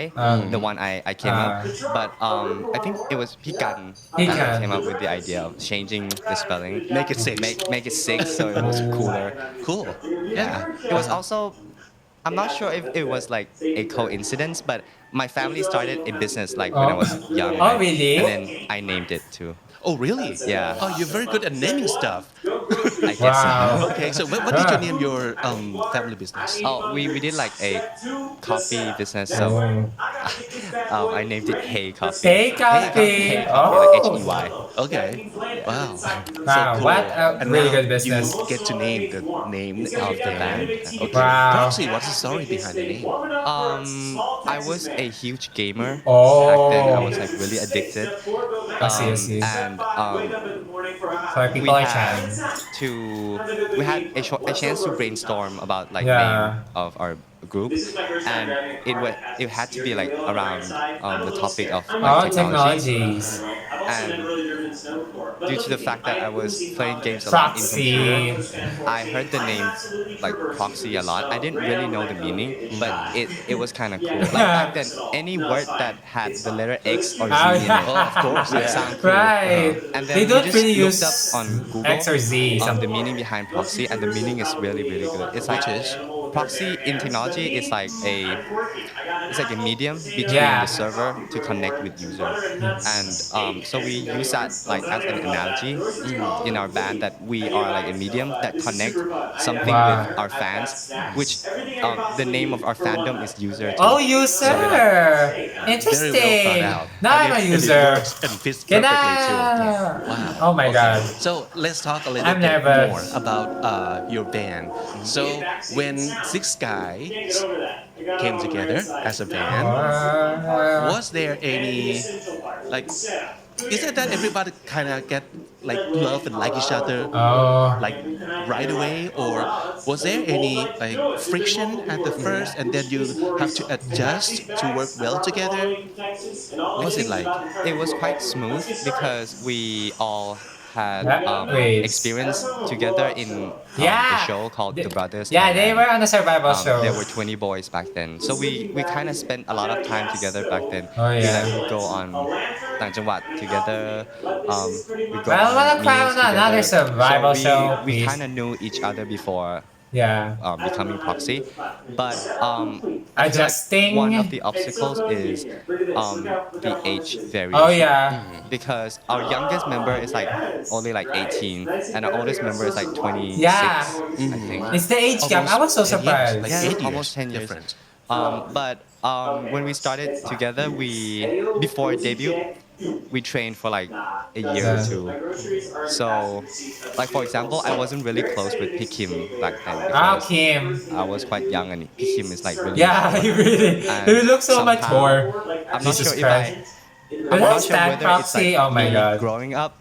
[SPEAKER 2] the one I came up. But I think it was Pikan
[SPEAKER 1] Pikan.
[SPEAKER 2] that came up with the idea of changing the spelling.
[SPEAKER 3] Make it 6.
[SPEAKER 2] Make it 6 so it was cooler.
[SPEAKER 3] Cool.
[SPEAKER 2] Yeah. It was also, I'm not sure if it was like a coincidence, but my family started a business like when I was young.
[SPEAKER 1] Oh, really?
[SPEAKER 2] And then I named it too.
[SPEAKER 3] Oh, really?
[SPEAKER 2] Yeah.
[SPEAKER 3] Oh, you're very good at naming stuff.
[SPEAKER 2] I guess so.
[SPEAKER 1] Wow.
[SPEAKER 3] Okay, so what did you name your family business?
[SPEAKER 2] Oh, we did like a coffee business, so I named it Hey Coffee.
[SPEAKER 1] Hey, coffee.
[SPEAKER 2] Like
[SPEAKER 1] Oh.
[SPEAKER 2] HEY.
[SPEAKER 3] Okay. Wow.
[SPEAKER 1] Wow, what a
[SPEAKER 3] And
[SPEAKER 1] really
[SPEAKER 3] now
[SPEAKER 1] good business.
[SPEAKER 3] You get to name the name of the band. Okay.
[SPEAKER 1] Wow.
[SPEAKER 3] Proxy, what's the story behind the name?
[SPEAKER 2] I was a huge gamer.
[SPEAKER 1] Oh.
[SPEAKER 2] Back then, I was like really addicted.
[SPEAKER 1] I see.
[SPEAKER 2] And
[SPEAKER 1] So
[SPEAKER 2] we
[SPEAKER 1] people are
[SPEAKER 2] had
[SPEAKER 1] chatting.
[SPEAKER 2] we had a chance to brainstorm about like
[SPEAKER 1] Yeah.
[SPEAKER 2] name of our group, and it had to be like around the topic of like,
[SPEAKER 1] Oh,
[SPEAKER 2] technology.
[SPEAKER 1] technologies.
[SPEAKER 2] And due to the fact that I was playing games a lot in
[SPEAKER 1] Proxy.
[SPEAKER 2] computer, I heard the name like proxy a lot. I didn't really know the meaning, but it was kind of cool. Like back then, any word that had the letter X or Z in it,
[SPEAKER 3] Oh, of course.
[SPEAKER 2] would
[SPEAKER 3] Yeah.
[SPEAKER 2] sound cool.
[SPEAKER 1] Right.
[SPEAKER 2] And then
[SPEAKER 1] They
[SPEAKER 2] we
[SPEAKER 1] don't
[SPEAKER 2] just
[SPEAKER 1] really
[SPEAKER 2] looked
[SPEAKER 1] use
[SPEAKER 2] up on Google
[SPEAKER 1] X or Z.
[SPEAKER 2] the meaning behind proxy, and the meaning is really really good. It's like proxy in technology is like a medium between
[SPEAKER 1] Yeah.
[SPEAKER 2] the server to connect with user, and so we use that like as an analogy in our band that we are like a medium that connect something
[SPEAKER 1] Wow.
[SPEAKER 2] with our fans, which the name of our fandom is user. Too.
[SPEAKER 1] Oh, user.
[SPEAKER 3] Very well
[SPEAKER 1] Interesting.
[SPEAKER 3] thought out.
[SPEAKER 1] Now I'm a
[SPEAKER 3] And it
[SPEAKER 1] user.
[SPEAKER 3] works and fits
[SPEAKER 1] Can
[SPEAKER 3] perfectly too.
[SPEAKER 1] I?
[SPEAKER 3] Wow.
[SPEAKER 1] Oh my God.
[SPEAKER 3] So let's talk a little
[SPEAKER 1] I'm
[SPEAKER 3] bit
[SPEAKER 1] nervous.
[SPEAKER 3] more about your band. So when 6 guys came together as a band, was there any like? Is it that everybody kind of get like love and like each other
[SPEAKER 1] Oh.
[SPEAKER 3] like right away, or was there any like friction at the first, and then you have to adjust to work well together? What was it like?
[SPEAKER 2] It was quite smooth because we all had
[SPEAKER 1] Wait.
[SPEAKER 2] experience together in
[SPEAKER 1] Yeah.
[SPEAKER 2] the show called The Brothers.
[SPEAKER 1] Yeah, they
[SPEAKER 2] Thailand.
[SPEAKER 1] were on a survival show.
[SPEAKER 2] There were 20 boys back then, so we kind of spent a lot of time together back then.
[SPEAKER 1] Oh, yeah.
[SPEAKER 2] We like would go on ต่างจังหวัด together. We go
[SPEAKER 1] Well,
[SPEAKER 2] on
[SPEAKER 1] what a
[SPEAKER 2] meetings
[SPEAKER 1] crown,
[SPEAKER 2] together.
[SPEAKER 1] another survival
[SPEAKER 2] so
[SPEAKER 1] show,
[SPEAKER 2] we
[SPEAKER 1] please.
[SPEAKER 2] kind of knew each other before
[SPEAKER 1] Yeah.
[SPEAKER 2] becoming proxy, but I feel
[SPEAKER 1] Adjusting.
[SPEAKER 2] like one of the obstacles is the age variation.
[SPEAKER 1] Oh yeah.
[SPEAKER 2] Because our youngest member is like only like 18, and our oldest member is like 26.
[SPEAKER 1] Yeah.
[SPEAKER 2] I think.
[SPEAKER 1] It's the age gap. I was so
[SPEAKER 3] 10 years,
[SPEAKER 1] surprised.
[SPEAKER 3] like
[SPEAKER 2] Yeah,
[SPEAKER 3] 8 years
[SPEAKER 2] almost 10 years.
[SPEAKER 3] difference.
[SPEAKER 2] But when we started together, before debut, we trained for like a year or two. So, like for example, I wasn't really close with Pikim back then
[SPEAKER 1] Ah,
[SPEAKER 2] because
[SPEAKER 1] Kim.
[SPEAKER 2] I was quite young, and Pikim is like really.
[SPEAKER 1] Yeah, you really.
[SPEAKER 2] And
[SPEAKER 1] You look so much
[SPEAKER 2] somehow-
[SPEAKER 1] more.
[SPEAKER 2] I'm not
[SPEAKER 1] Jesus
[SPEAKER 2] sure
[SPEAKER 1] Christ.
[SPEAKER 2] I'm
[SPEAKER 1] But
[SPEAKER 2] not
[SPEAKER 1] that's
[SPEAKER 2] sure
[SPEAKER 1] that
[SPEAKER 2] whether it's
[SPEAKER 1] proxy.
[SPEAKER 2] like
[SPEAKER 1] Oh my
[SPEAKER 2] me
[SPEAKER 1] God.
[SPEAKER 2] growing up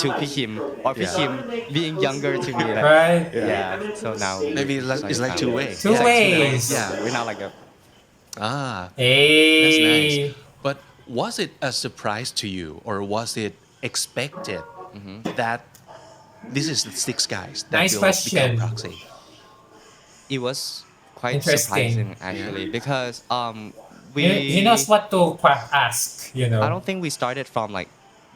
[SPEAKER 2] to Pikim or Pikim being younger to me. Like,
[SPEAKER 1] Right?
[SPEAKER 2] Yeah. So now
[SPEAKER 3] Maybe it's like two ways.
[SPEAKER 1] Two
[SPEAKER 2] Yeah,
[SPEAKER 1] ways.
[SPEAKER 2] Yeah, we're not like a.
[SPEAKER 3] Ah,
[SPEAKER 1] Hey.
[SPEAKER 3] that's nice. But was it a surprise to you, or was it expected that this is the 6 guys that
[SPEAKER 1] Nice
[SPEAKER 3] will
[SPEAKER 1] question.
[SPEAKER 3] become proxy?
[SPEAKER 2] It was quite
[SPEAKER 1] Interesting.
[SPEAKER 2] surprising actually because we.
[SPEAKER 1] He knows what to ask, you know.
[SPEAKER 2] I don't think we started from like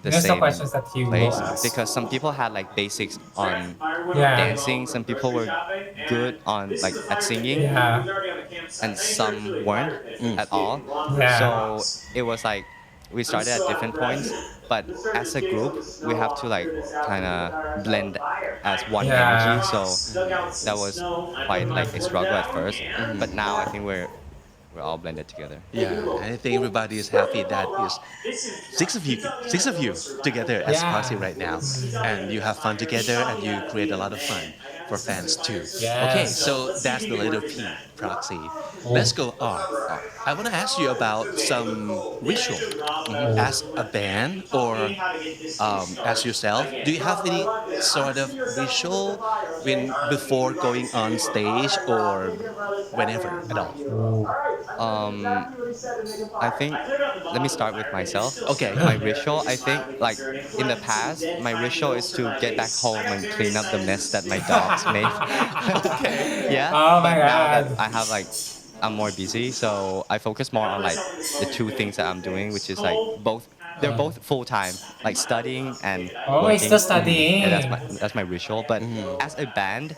[SPEAKER 2] the
[SPEAKER 1] There's the
[SPEAKER 2] same
[SPEAKER 1] questions that he will
[SPEAKER 2] place
[SPEAKER 1] ask.
[SPEAKER 2] because some people had like basics on
[SPEAKER 1] Yeah.
[SPEAKER 2] dancing, some people were good on like at singing,
[SPEAKER 1] Yeah.
[SPEAKER 2] and some weren't at all.
[SPEAKER 1] Yeah.
[SPEAKER 2] So it was like we started at different points, but as a group we have to like kind of blend as one
[SPEAKER 1] Yeah.
[SPEAKER 2] energy. So that was quite like a struggle at first, but now I think we're all blended together.
[SPEAKER 3] Yeah, I think everybody is happy that is 6 of you together as
[SPEAKER 1] Yeah.
[SPEAKER 3] proxy right now, and you have fun together and you create a lot of fun. for fans too.
[SPEAKER 1] Yes.
[SPEAKER 3] Okay, so that's the letter P, proxy. Let's go on. I want to ask you about some ritual as a band or as yourself. Do you have any sort of ritual when before going on stage or whenever at all?
[SPEAKER 2] I think let me start with myself.
[SPEAKER 3] Okay.
[SPEAKER 2] My ritual, I think, like in the past, my ritual is to get back home and clean up the mess that my dogs made.
[SPEAKER 3] Okay.
[SPEAKER 2] Yeah.
[SPEAKER 1] Oh my
[SPEAKER 2] but now that
[SPEAKER 1] God.
[SPEAKER 2] I have like I'm more busy, so I focus more on like the two things that I'm doing, which is like both. They're both full time, like studying and
[SPEAKER 1] Oh,
[SPEAKER 2] working.
[SPEAKER 1] he's still studying.
[SPEAKER 2] Yeah, that's my ritual. But as a band,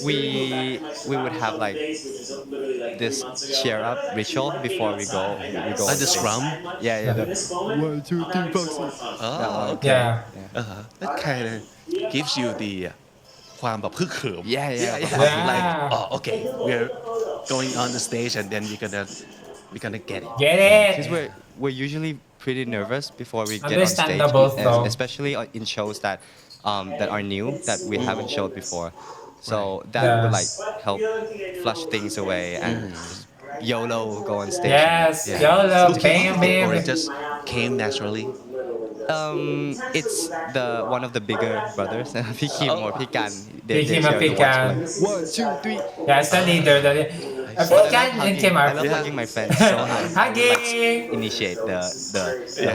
[SPEAKER 2] we would have like this cheer up ritual before we go.
[SPEAKER 3] Like the
[SPEAKER 2] on stage.
[SPEAKER 3] scrum?
[SPEAKER 2] Yeah. The 1, 2, 3, PROXIE.
[SPEAKER 3] Oh, okay.
[SPEAKER 1] Yeah.
[SPEAKER 3] That kind of gives you the ความแบบฮึกเหิม
[SPEAKER 2] Yeah.
[SPEAKER 3] Like, oh, okay, we're going on the stage and then we're gonna get it.
[SPEAKER 1] Get
[SPEAKER 2] Because
[SPEAKER 1] it?
[SPEAKER 2] we're usually pretty nervous before we get on stage,
[SPEAKER 1] Understandable, though.
[SPEAKER 2] especially in shows that are new that we haven't showed before. So that would like help flush things away and just YOLO go on stage.
[SPEAKER 1] Yes,
[SPEAKER 2] Yeah.
[SPEAKER 1] YOLO,
[SPEAKER 3] Did you
[SPEAKER 1] bam,
[SPEAKER 3] think of it or
[SPEAKER 1] bam.
[SPEAKER 3] it just came naturally?
[SPEAKER 2] It's the one of the bigger brothers, พี่คิม or พี่กัน
[SPEAKER 1] พี่คิม or พี่กัน
[SPEAKER 2] 1, 2, 3.
[SPEAKER 1] Yeah, it's the leader. Pikan and Kim
[SPEAKER 2] I
[SPEAKER 1] are.
[SPEAKER 2] love hugging my friends, so I
[SPEAKER 1] Hugging.
[SPEAKER 2] like, initiate the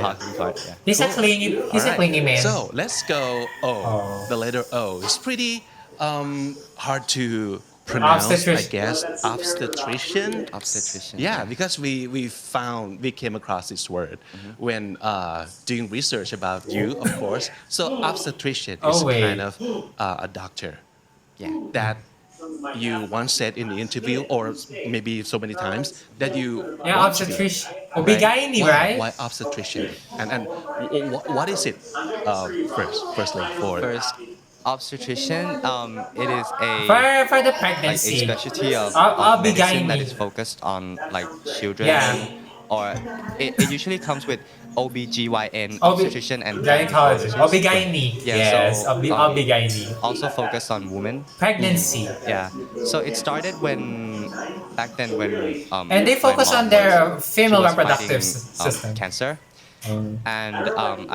[SPEAKER 2] hugging part. Yeah.
[SPEAKER 1] He's a clingy
[SPEAKER 3] Alright,
[SPEAKER 1] man.
[SPEAKER 3] So let's go O.
[SPEAKER 1] Oh.
[SPEAKER 3] The letter O. It's pretty hard to pronounce, I
[SPEAKER 1] Obstetrician.
[SPEAKER 3] guess. Obstetrician.
[SPEAKER 2] Obstetrician.
[SPEAKER 3] Yeah, because we came across this word when doing research about you, of course. So obstetrician is
[SPEAKER 1] Oh, wait.
[SPEAKER 3] kind of a doctor
[SPEAKER 2] Yeah.
[SPEAKER 3] that you once said in the interview, or maybe so many times, that you
[SPEAKER 1] Yeah,
[SPEAKER 3] want to be,
[SPEAKER 1] obstetrician.
[SPEAKER 3] right?
[SPEAKER 1] Obigayani,
[SPEAKER 3] Why-
[SPEAKER 1] right?
[SPEAKER 3] Why obstetrician? And what is it? Firstly, for
[SPEAKER 2] First, obstetrician. It is a
[SPEAKER 1] For the
[SPEAKER 2] like a
[SPEAKER 1] pregnancy.
[SPEAKER 2] specialty of medicine that is focused on like children.
[SPEAKER 1] Yeah.
[SPEAKER 2] Or it usually comes with OBGYN, obstetrician and
[SPEAKER 1] Gynecologist.
[SPEAKER 2] gynecologist.
[SPEAKER 1] Obigayani.
[SPEAKER 2] Yeah,
[SPEAKER 1] Yes,
[SPEAKER 2] so,
[SPEAKER 1] Obigayani.
[SPEAKER 2] Also focused on women.
[SPEAKER 1] Pregnancy.
[SPEAKER 2] Yeah. So it started back then when
[SPEAKER 1] And they
[SPEAKER 2] my
[SPEAKER 1] focus
[SPEAKER 2] mom
[SPEAKER 1] on their female
[SPEAKER 2] she was
[SPEAKER 1] reproductive
[SPEAKER 2] fighting,
[SPEAKER 1] system.
[SPEAKER 2] cancer, and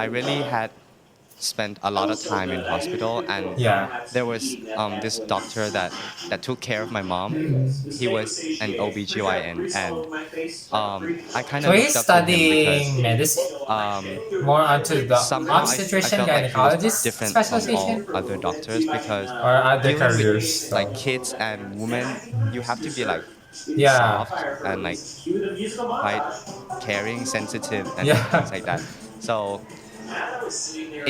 [SPEAKER 2] I really had spent a lot of time in hospital, and
[SPEAKER 1] Yeah.
[SPEAKER 2] there was this doctor that took care of my mom. He was an OBGYN, and I kind of
[SPEAKER 1] So he's
[SPEAKER 2] looked up to him
[SPEAKER 1] studying
[SPEAKER 2] because
[SPEAKER 1] medicine? More onto the
[SPEAKER 2] somehow I
[SPEAKER 1] obstetrician,
[SPEAKER 2] felt like he was
[SPEAKER 1] gynecologist
[SPEAKER 2] different from
[SPEAKER 1] specialization?
[SPEAKER 2] all other doctors because
[SPEAKER 1] Or other
[SPEAKER 2] dealing with,
[SPEAKER 1] careers?
[SPEAKER 2] like kids and women, you have to be like
[SPEAKER 1] Yeah.
[SPEAKER 2] soft and like quite caring, sensitive, and
[SPEAKER 1] Yeah.
[SPEAKER 2] things like that. So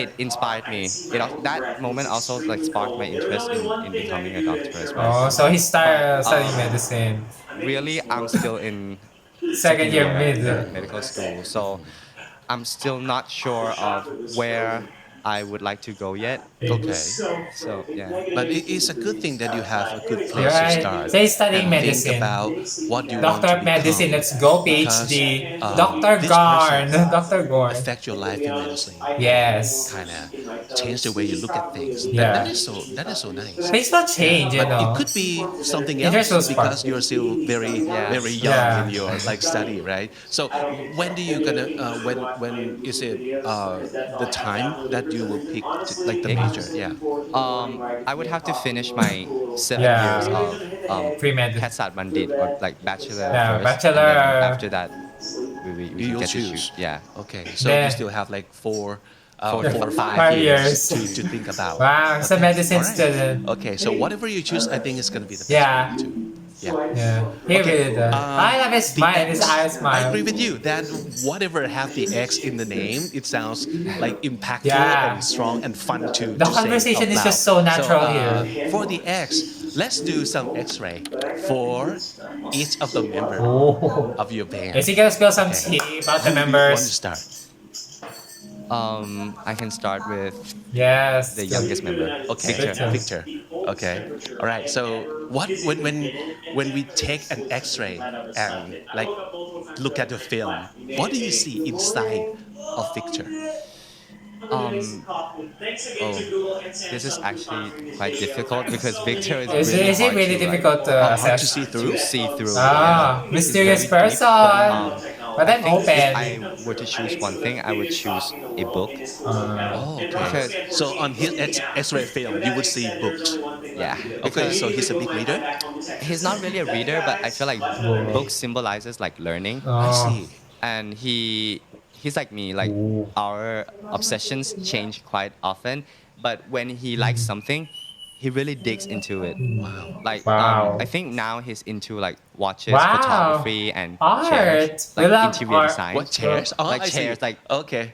[SPEAKER 2] it inspired me. That moment also like sparked my interest in becoming a doctor as well.
[SPEAKER 1] Oh, so he started studying medicine.
[SPEAKER 2] Really, I'm still in
[SPEAKER 1] Second year
[SPEAKER 2] at
[SPEAKER 1] mid.
[SPEAKER 2] medical school, so I'm still not sure of where I would like to go yet.
[SPEAKER 3] okay.
[SPEAKER 2] So yeah.
[SPEAKER 3] But it is a good thing that you have a good place to
[SPEAKER 1] Right.
[SPEAKER 3] start.
[SPEAKER 1] So he's studying
[SPEAKER 3] and
[SPEAKER 1] medicine.
[SPEAKER 3] Think about what you
[SPEAKER 1] Doctor
[SPEAKER 3] want
[SPEAKER 1] of
[SPEAKER 3] to
[SPEAKER 1] medicine,
[SPEAKER 3] become.
[SPEAKER 1] let's go PhD. Dr.
[SPEAKER 3] This
[SPEAKER 1] Gorn.
[SPEAKER 3] person
[SPEAKER 1] Dr. Gorn.
[SPEAKER 3] affect your life immensely.
[SPEAKER 1] Yes.
[SPEAKER 3] Kind of change the way you look at things.
[SPEAKER 1] Yeah.
[SPEAKER 3] That is so nice.
[SPEAKER 1] Things will change, you
[SPEAKER 3] But
[SPEAKER 1] know.
[SPEAKER 3] it could be something
[SPEAKER 1] Interest
[SPEAKER 3] else
[SPEAKER 1] will spark.
[SPEAKER 3] because you're still very very young
[SPEAKER 1] Yeah.
[SPEAKER 3] in your like study, right? So when do you gonna when is it the time that you will pick like the major? Yeah.
[SPEAKER 2] I would have to finish my 7
[SPEAKER 1] Yeah.
[SPEAKER 2] years of
[SPEAKER 1] Pre-med.
[SPEAKER 2] Head Bandit or like bachelor
[SPEAKER 1] Yeah,
[SPEAKER 2] first.
[SPEAKER 1] bachelor.
[SPEAKER 2] And then after that, we
[SPEAKER 3] You'll
[SPEAKER 2] get to
[SPEAKER 3] choose.
[SPEAKER 2] choose. Yeah.
[SPEAKER 3] Okay. So
[SPEAKER 1] Yeah.
[SPEAKER 3] you still have like four or 5
[SPEAKER 1] 5
[SPEAKER 3] years
[SPEAKER 1] years.
[SPEAKER 3] to think about.
[SPEAKER 1] Wow, he's a medicine
[SPEAKER 3] Alright.
[SPEAKER 1] student.
[SPEAKER 3] Okay. So whatever you choose, I think it's gonna be the best
[SPEAKER 1] Yeah.
[SPEAKER 3] for you too. Yeah.
[SPEAKER 1] Yeah. He
[SPEAKER 3] Okay,
[SPEAKER 1] really does. I love his
[SPEAKER 3] the
[SPEAKER 1] smile,
[SPEAKER 3] X,
[SPEAKER 1] his eyes
[SPEAKER 3] I
[SPEAKER 1] smile.
[SPEAKER 3] agree with you that whatever have the X in the name, it sounds like impactful
[SPEAKER 1] Yeah.
[SPEAKER 3] and strong and fun to
[SPEAKER 1] The
[SPEAKER 3] to say
[SPEAKER 1] conversation
[SPEAKER 3] out
[SPEAKER 1] is
[SPEAKER 3] loud.
[SPEAKER 1] just so natural here.
[SPEAKER 3] For the X, let's do some X-ray for each of the member
[SPEAKER 1] Oh.
[SPEAKER 3] of your band.
[SPEAKER 1] Is he gonna spill some
[SPEAKER 3] Okay.
[SPEAKER 1] tea about
[SPEAKER 3] Who
[SPEAKER 1] the
[SPEAKER 3] do you
[SPEAKER 1] members?
[SPEAKER 3] want to start?
[SPEAKER 2] I can start with
[SPEAKER 1] Yes.
[SPEAKER 2] the youngest member.
[SPEAKER 3] Okay,
[SPEAKER 1] Victor.
[SPEAKER 3] Victor. Okay. All right. So what when we take an X-ray and like look at the film, what do you see inside of Victor?
[SPEAKER 2] Oh, this is actually quite difficult because Victor is really
[SPEAKER 1] Is it
[SPEAKER 2] hard
[SPEAKER 1] really
[SPEAKER 2] to, like,
[SPEAKER 1] difficult to
[SPEAKER 3] hard to
[SPEAKER 1] assess?
[SPEAKER 3] see through.
[SPEAKER 2] to see through.
[SPEAKER 1] Ah,
[SPEAKER 2] Yeah.
[SPEAKER 1] mysterious
[SPEAKER 2] He's very deep,
[SPEAKER 1] person. But
[SPEAKER 2] I
[SPEAKER 1] I'm
[SPEAKER 2] think
[SPEAKER 1] open.
[SPEAKER 2] if I were to choose one thing, I would choose a book.
[SPEAKER 3] Oh, okay.
[SPEAKER 2] Because
[SPEAKER 3] So on his X-ray film, you would see books.
[SPEAKER 2] yeah,
[SPEAKER 3] Okay,
[SPEAKER 2] because
[SPEAKER 3] so he's a big reader.
[SPEAKER 2] he's not really a reader, but I feel like books symbolizes like learning,
[SPEAKER 3] I see.
[SPEAKER 2] and he's like me. Like our obsessions change quite often, but when he likes something, he really digs into it. Like
[SPEAKER 1] Wow.
[SPEAKER 2] I think now he's into like watches,
[SPEAKER 1] Wow.
[SPEAKER 2] photography, and
[SPEAKER 1] Art.
[SPEAKER 2] chairs,
[SPEAKER 1] We
[SPEAKER 2] like
[SPEAKER 1] love
[SPEAKER 2] interior
[SPEAKER 1] art.
[SPEAKER 2] design.
[SPEAKER 3] What chairs? Oh,
[SPEAKER 2] Like
[SPEAKER 3] I see.
[SPEAKER 2] chairs, like
[SPEAKER 3] Okay.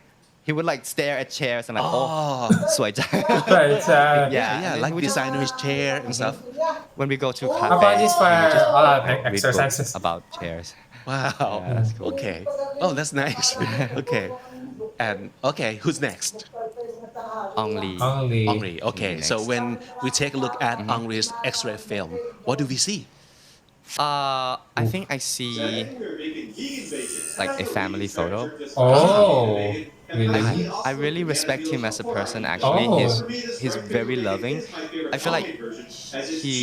[SPEAKER 2] he would like stare at chairs and like
[SPEAKER 3] Oh.
[SPEAKER 2] oh, สวยจัง
[SPEAKER 1] But,
[SPEAKER 2] Yeah,
[SPEAKER 3] Yeah,
[SPEAKER 2] and then
[SPEAKER 3] like
[SPEAKER 2] he would just-
[SPEAKER 3] designer's chair and stuff.
[SPEAKER 2] when we go to
[SPEAKER 1] How
[SPEAKER 2] cafe,
[SPEAKER 1] about this for
[SPEAKER 2] he would just,
[SPEAKER 1] like
[SPEAKER 2] read books
[SPEAKER 1] exercises?
[SPEAKER 2] about chairs.
[SPEAKER 3] Wow.
[SPEAKER 2] Yeah, that's cool.
[SPEAKER 3] Okay. Oh, that's nice. Okay. And okay, who's next?
[SPEAKER 2] Only
[SPEAKER 1] Only.
[SPEAKER 3] Henri. Okay. So
[SPEAKER 2] Next.
[SPEAKER 3] when we take a look at Henri's X-ray film, what do we see?
[SPEAKER 2] I think I see like a family photo.
[SPEAKER 1] Oh, really?
[SPEAKER 2] I really respect him as a person. Actually,
[SPEAKER 1] Oh.
[SPEAKER 2] he's very loving. I feel like he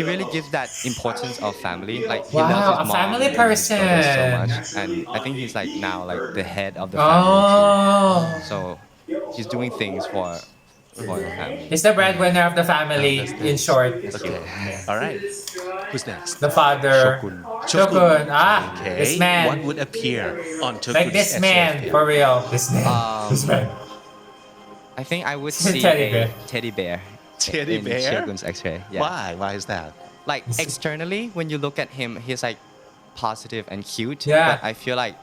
[SPEAKER 2] really gives that importance of family. Like he
[SPEAKER 1] Wow,
[SPEAKER 2] loves his
[SPEAKER 1] a
[SPEAKER 2] mom
[SPEAKER 1] family
[SPEAKER 2] and his brothers so
[SPEAKER 1] person.
[SPEAKER 2] much, and I think he's like now like the head of the family.
[SPEAKER 1] Oh,
[SPEAKER 2] Too. So he's doing things for the family.
[SPEAKER 1] he's the breadwinner of the family. In short,
[SPEAKER 3] Okay. All right. Who's next?
[SPEAKER 1] the father.
[SPEAKER 2] Shokun.
[SPEAKER 1] Shokun. Ah,
[SPEAKER 3] Okay.
[SPEAKER 1] this man.
[SPEAKER 3] What would appear on Chokun's
[SPEAKER 1] Like this
[SPEAKER 3] X-ray
[SPEAKER 1] man,
[SPEAKER 3] film?
[SPEAKER 1] for real. This man. This man.
[SPEAKER 2] I think I would see
[SPEAKER 1] Teddy
[SPEAKER 2] a
[SPEAKER 1] bear.
[SPEAKER 2] teddy bear.
[SPEAKER 3] Teddy
[SPEAKER 2] in
[SPEAKER 3] bear?
[SPEAKER 2] Shogun's X-ray. Yeah.
[SPEAKER 3] Why? Why is that?
[SPEAKER 2] Like externally, when you look at him, he's like positive and cute.
[SPEAKER 1] Yeah.
[SPEAKER 2] But I feel like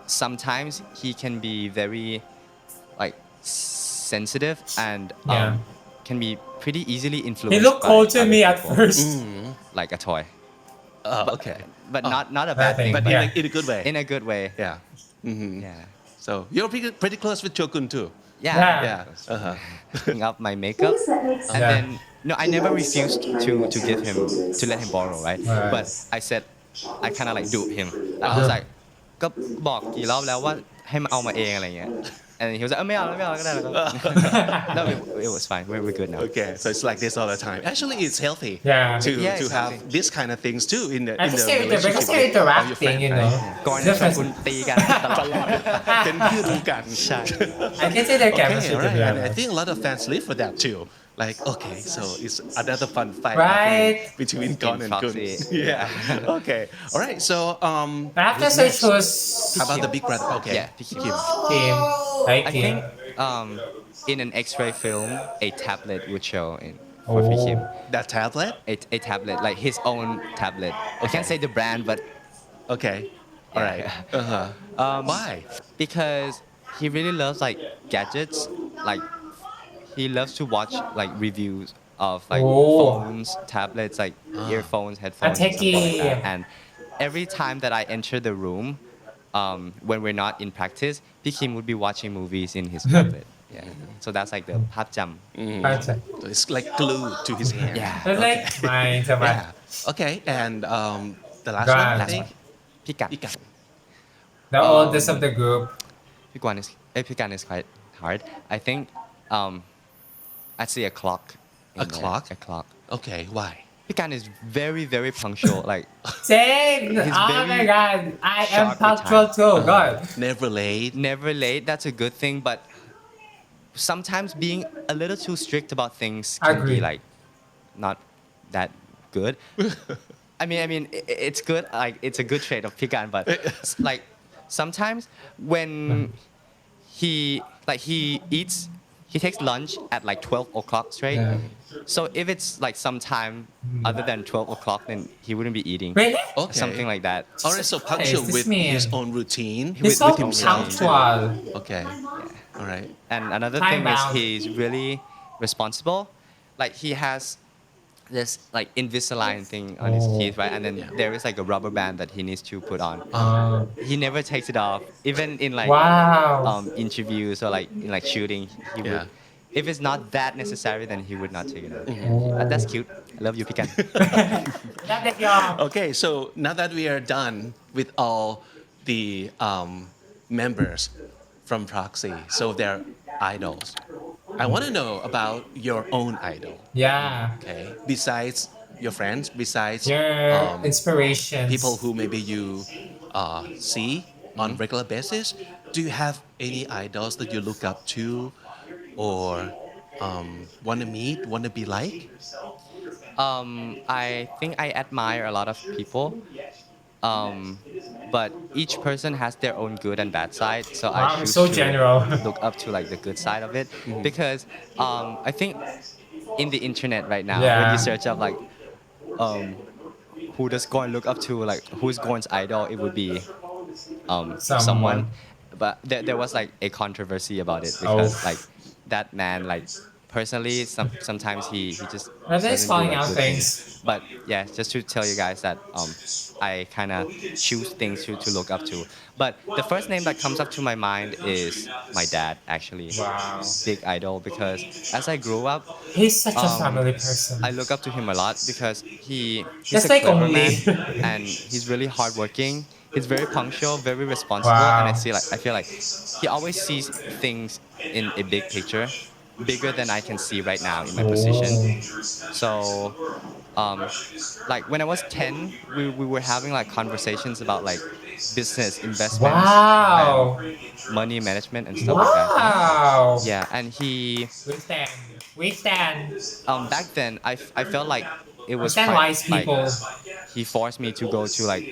[SPEAKER 2] sometimes he can be very like sensitive and
[SPEAKER 1] Yeah.
[SPEAKER 2] can be pretty easily influenced.
[SPEAKER 1] He looked
[SPEAKER 2] by
[SPEAKER 1] cold to
[SPEAKER 2] other
[SPEAKER 1] me at
[SPEAKER 2] people,
[SPEAKER 1] first.
[SPEAKER 2] like a toy.
[SPEAKER 3] Okay.
[SPEAKER 2] But not a
[SPEAKER 1] Bad
[SPEAKER 2] bad
[SPEAKER 1] thing,
[SPEAKER 2] thing.
[SPEAKER 3] But
[SPEAKER 2] But
[SPEAKER 1] yeah.
[SPEAKER 3] in a good way.
[SPEAKER 2] in a good way.
[SPEAKER 3] Yeah.
[SPEAKER 2] Yeah.
[SPEAKER 3] So you're pretty close with Chokun too.
[SPEAKER 2] Yeah.
[SPEAKER 1] Yeah.
[SPEAKER 3] Yeah. Uh-huh.
[SPEAKER 2] Picking up my makeup, and
[SPEAKER 1] Yeah.
[SPEAKER 2] then no, I never refused to give him to let him borrow, right?
[SPEAKER 1] Right.
[SPEAKER 2] But I said I kind of like do him. I was like ก็บอกกี่รอบแล้วว่าให้มาเอามาเองอะไรเงี้ย and he was like ไม่เอาแล้วก็ได้แล้วก็ no it was fine we're good now.
[SPEAKER 3] Okay, so it's like this all the time. Actually, it's healthy.
[SPEAKER 1] Yeah.
[SPEAKER 3] To
[SPEAKER 2] Yeah,
[SPEAKER 3] to have
[SPEAKER 2] exactly.
[SPEAKER 3] this kind of things too in the
[SPEAKER 1] And
[SPEAKER 3] in the
[SPEAKER 1] just they're,
[SPEAKER 3] relationship.
[SPEAKER 1] because they're
[SPEAKER 3] with all your
[SPEAKER 1] interacting,
[SPEAKER 3] friends,
[SPEAKER 1] you know.
[SPEAKER 3] right?
[SPEAKER 2] ก่อน
[SPEAKER 1] It's
[SPEAKER 2] ชอบ
[SPEAKER 1] different.
[SPEAKER 2] คุณตีกันตลอด
[SPEAKER 3] เป็นที่รู้กัน
[SPEAKER 2] ใช่
[SPEAKER 1] I can see their
[SPEAKER 3] Okay,
[SPEAKER 1] chemistry
[SPEAKER 3] all right. And I
[SPEAKER 1] together.
[SPEAKER 3] think a lot of fans live for that too. Like, okay, so it's another fun fight
[SPEAKER 1] Right.
[SPEAKER 3] happening between Gorn and Kun.
[SPEAKER 2] Proxie.
[SPEAKER 3] Yeah. Okay. All right. So
[SPEAKER 1] After
[SPEAKER 3] who's
[SPEAKER 1] so
[SPEAKER 3] next?
[SPEAKER 1] choose
[SPEAKER 3] How about the big brother? Okay.
[SPEAKER 2] Yeah, Kim.
[SPEAKER 1] Kim.
[SPEAKER 2] I
[SPEAKER 1] Kim.
[SPEAKER 2] think in an X-ray film a tablet would show in for
[SPEAKER 1] Oh.
[SPEAKER 2] Kim.
[SPEAKER 3] That tablet?
[SPEAKER 2] A tablet like his own tablet. I can't say the brand but
[SPEAKER 3] Okay. All right. Uh-huh. Why?
[SPEAKER 2] because he really loves like gadgets like he loves to watch like reviews of like
[SPEAKER 1] Oh.
[SPEAKER 2] phones tablets like earphones headphones and stuff like
[SPEAKER 1] techie.
[SPEAKER 2] that. And every time that I enter the room when we're not in practice P. Kim would be watching movies in his tablet. Yeah, so that's like the ภาพจำ
[SPEAKER 1] That's it.
[SPEAKER 3] So it's like glued to his hand.
[SPEAKER 2] Yeah.
[SPEAKER 1] That's like mine. So mine.
[SPEAKER 3] Yeah. Okay. And the last
[SPEAKER 1] Gorn.
[SPEAKER 3] one, I
[SPEAKER 2] Last
[SPEAKER 3] think.
[SPEAKER 2] one. พี่กัน
[SPEAKER 3] Ikan.
[SPEAKER 1] The oldest of the group.
[SPEAKER 2] พี่กัน is quite hard. I think I'd say a clock.
[SPEAKER 3] A clock?
[SPEAKER 2] A clock.
[SPEAKER 3] Okay. Why?
[SPEAKER 2] พี่กัน is very very punctual. Like
[SPEAKER 1] Same.
[SPEAKER 2] He's
[SPEAKER 1] Oh
[SPEAKER 2] very
[SPEAKER 1] my god. I am
[SPEAKER 2] sharp with
[SPEAKER 1] punctual
[SPEAKER 2] time.
[SPEAKER 1] too. God.
[SPEAKER 3] Never late.
[SPEAKER 2] never late. That's a good thing. But sometimes being a little too strict about things can
[SPEAKER 1] Agree.
[SPEAKER 2] be like not that good. I mean, it's good. Like it's a good trait of Pikan, but like sometimes when he eats, he takes lunch at like 12 o'clock straight.
[SPEAKER 1] Yeah.
[SPEAKER 2] So if it's like some time other than 12 o'clock, then he wouldn't be eating.
[SPEAKER 1] Really?
[SPEAKER 3] Okay.
[SPEAKER 2] Something like that.
[SPEAKER 3] All right. So punctual
[SPEAKER 1] this
[SPEAKER 3] with
[SPEAKER 1] man.
[SPEAKER 3] his own routine.
[SPEAKER 1] He's so
[SPEAKER 2] with himself.
[SPEAKER 1] punctual.
[SPEAKER 3] Okay. All right.
[SPEAKER 2] And another
[SPEAKER 1] Time
[SPEAKER 2] thing is
[SPEAKER 1] bound.
[SPEAKER 2] he's really responsible. Like he has this like Invisalign thing on his
[SPEAKER 1] Oh.
[SPEAKER 2] teeth, right? And then there is like a rubber band that he needs to put on. He never takes it off, even in like
[SPEAKER 1] Wow.
[SPEAKER 2] interviews or like in like shooting. He
[SPEAKER 3] Yeah.
[SPEAKER 2] would, if it's not that necessary, then he would not take it off. That's cute. I love you, Pikan.
[SPEAKER 1] Love that y'all.
[SPEAKER 3] Okay, so now that we are done with all the members from Proxy, so they're idols. I want to know about your own idol.
[SPEAKER 1] Yeah.
[SPEAKER 3] Okay, besides your friends, besides
[SPEAKER 1] Your inspirations.
[SPEAKER 3] people who maybe you see on regular basis, do you have any idols that you look up to or want to meet, want to be like?
[SPEAKER 2] I think I admire a lot of people, but each person has their own good and bad side. So
[SPEAKER 1] Wow,
[SPEAKER 2] I choose
[SPEAKER 1] so
[SPEAKER 2] to
[SPEAKER 1] general.
[SPEAKER 2] look up to like the good side of it because I think in the internet right now when
[SPEAKER 1] Yeah.
[SPEAKER 2] you search up like who does Gorn look up to, like who's Gorn's idol, it would be someone. But there was like a controversy about it because
[SPEAKER 1] Oh.
[SPEAKER 2] like that man like personally sometimes he just
[SPEAKER 1] Are they
[SPEAKER 2] doesn't do,
[SPEAKER 1] calling
[SPEAKER 2] like,
[SPEAKER 1] out
[SPEAKER 2] good
[SPEAKER 1] things?
[SPEAKER 2] but yeah, just to tell you guys that I kind of choose things to look up to. But the first name that comes up to my mind is my dad, actually.
[SPEAKER 1] Wow.
[SPEAKER 2] Big idol because as I grew up,
[SPEAKER 1] He's such a family person.
[SPEAKER 2] I look up to him a lot because he's
[SPEAKER 1] That's
[SPEAKER 2] a
[SPEAKER 1] like
[SPEAKER 2] clever
[SPEAKER 1] only.
[SPEAKER 2] man and he's really hardworking. He's very punctual, very responsible,
[SPEAKER 1] Wow.
[SPEAKER 2] and I feel like he always sees things in a big picture, bigger than I can see right now in my position. So, like when I was 10, we were having like conversations about like business investments
[SPEAKER 1] Wow.
[SPEAKER 2] and money management and stuff like that.
[SPEAKER 1] Wow.
[SPEAKER 2] Yeah, and he
[SPEAKER 1] We stand. We stand.
[SPEAKER 2] back then I felt like it was
[SPEAKER 1] Stand
[SPEAKER 2] quite,
[SPEAKER 1] wise people.
[SPEAKER 2] he forced me to go to like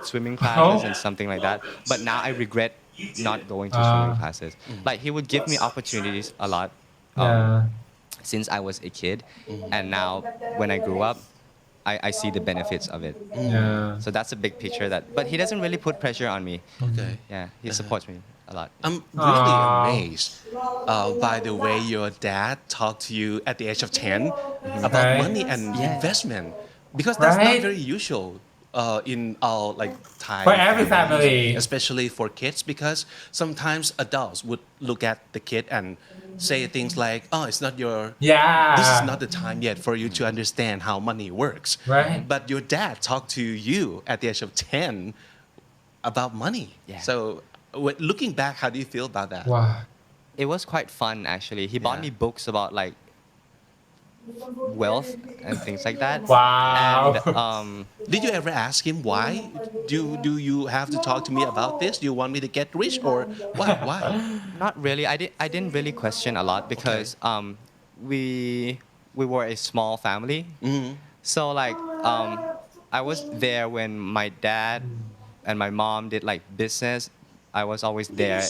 [SPEAKER 2] swimming classes
[SPEAKER 1] Oh.
[SPEAKER 2] and something like that. But now I regret not going to swimming classes. Like he would give me opportunities a lot
[SPEAKER 1] Yeah.
[SPEAKER 2] since I was a kid, and now when I grew up, I see the benefits of it.
[SPEAKER 1] Yeah.
[SPEAKER 2] So that's a big picture that. But he doesn't really put pressure on me.
[SPEAKER 3] Okay.
[SPEAKER 2] Yeah, he supports me a lot.
[SPEAKER 3] I'm really
[SPEAKER 1] Aw.
[SPEAKER 3] amazed by the way your dad talked to you at the age of 10 about
[SPEAKER 1] Right.
[SPEAKER 3] money and
[SPEAKER 2] Yeah.
[SPEAKER 3] investment, because that's not
[SPEAKER 1] Right.
[SPEAKER 3] very usual in our like Thai
[SPEAKER 1] For every
[SPEAKER 3] families,
[SPEAKER 1] family.
[SPEAKER 3] especially for kids, because sometimes adults would look at the kid and say things like, "Oh, it's not your
[SPEAKER 1] Yeah.
[SPEAKER 3] this is not the time yet for you to understand how money works."
[SPEAKER 1] Right.
[SPEAKER 3] But your dad talked to you at the age of 10 about money.
[SPEAKER 2] Yeah.
[SPEAKER 3] So looking back, how do you feel about that?
[SPEAKER 1] Wow.
[SPEAKER 2] It was quite fun actually. He bought
[SPEAKER 3] Yeah.
[SPEAKER 2] me books about like wealth and things like that.
[SPEAKER 1] Wow.
[SPEAKER 2] And
[SPEAKER 3] Did you ever ask him why? Do you have to talk to me about this? Do you want me to get rich or what? Why?
[SPEAKER 2] not really. I didn't really question a lot because we were a small family. So like I was there when my dad and my mom did like business. I was always there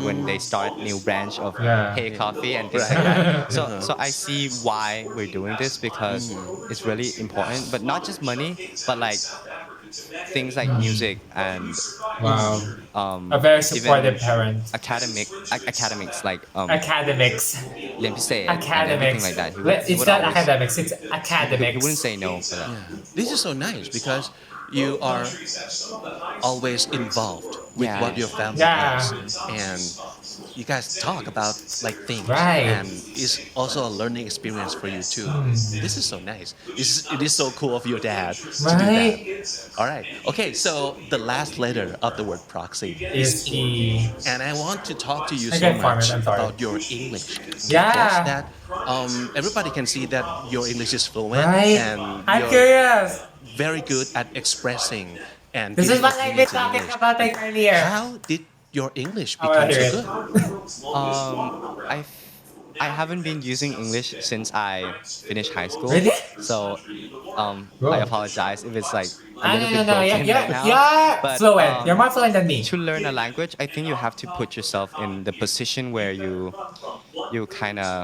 [SPEAKER 2] when they start new branch of
[SPEAKER 1] Yeah.
[SPEAKER 2] Hey Coffee and things like that. So I see why we're doing this because it's really important. But not just money, but like things like music and
[SPEAKER 1] Wow. A very supportive
[SPEAKER 2] even
[SPEAKER 1] parent.
[SPEAKER 2] academics like
[SPEAKER 1] Academics.
[SPEAKER 2] เรียนพิเศษ and
[SPEAKER 1] Academics.
[SPEAKER 2] everything like that. He
[SPEAKER 1] It's
[SPEAKER 2] would
[SPEAKER 1] not
[SPEAKER 2] always-
[SPEAKER 1] academics, it's
[SPEAKER 2] he
[SPEAKER 1] academics.
[SPEAKER 2] wouldn't say no for that.
[SPEAKER 3] This is so nice because you are always involved with
[SPEAKER 2] Yeah.
[SPEAKER 3] what your family
[SPEAKER 1] Yeah.
[SPEAKER 3] does, and you guys talk about like things,
[SPEAKER 1] Right.
[SPEAKER 3] and it's also a learning experience for you too. This is so nice. It is so cool of your dad to do
[SPEAKER 1] Right.
[SPEAKER 3] that. All right. Okay. So the last letter of the word proxy
[SPEAKER 1] Is E.
[SPEAKER 3] and I want to talk to you
[SPEAKER 1] I
[SPEAKER 3] so
[SPEAKER 1] can't find
[SPEAKER 3] much
[SPEAKER 1] it, I'm sorry.
[SPEAKER 3] about your English.
[SPEAKER 1] Yeah.
[SPEAKER 3] Because that everybody can see that your English is fluent
[SPEAKER 1] Right?
[SPEAKER 3] and
[SPEAKER 1] I'm
[SPEAKER 3] you're
[SPEAKER 1] curious.
[SPEAKER 3] very good at expressing and
[SPEAKER 1] This is
[SPEAKER 3] giving
[SPEAKER 1] what I've
[SPEAKER 3] opinions
[SPEAKER 1] been
[SPEAKER 3] in
[SPEAKER 1] talking
[SPEAKER 3] English.
[SPEAKER 1] about like earlier.
[SPEAKER 3] How did your English
[SPEAKER 1] I wanna
[SPEAKER 3] become so
[SPEAKER 1] hear it.
[SPEAKER 3] good?
[SPEAKER 2] I haven't been using English since I finished high school.
[SPEAKER 1] Really?
[SPEAKER 2] So
[SPEAKER 1] Bro.
[SPEAKER 2] I apologize if it's like a
[SPEAKER 1] No,
[SPEAKER 2] little
[SPEAKER 1] no,
[SPEAKER 2] bit
[SPEAKER 1] no,
[SPEAKER 2] broken
[SPEAKER 1] you're,
[SPEAKER 2] right now.
[SPEAKER 1] you're
[SPEAKER 2] But,
[SPEAKER 1] fluent. You're more fluent than me.
[SPEAKER 2] To learn a language, I think you have to put yourself in the position where you kind of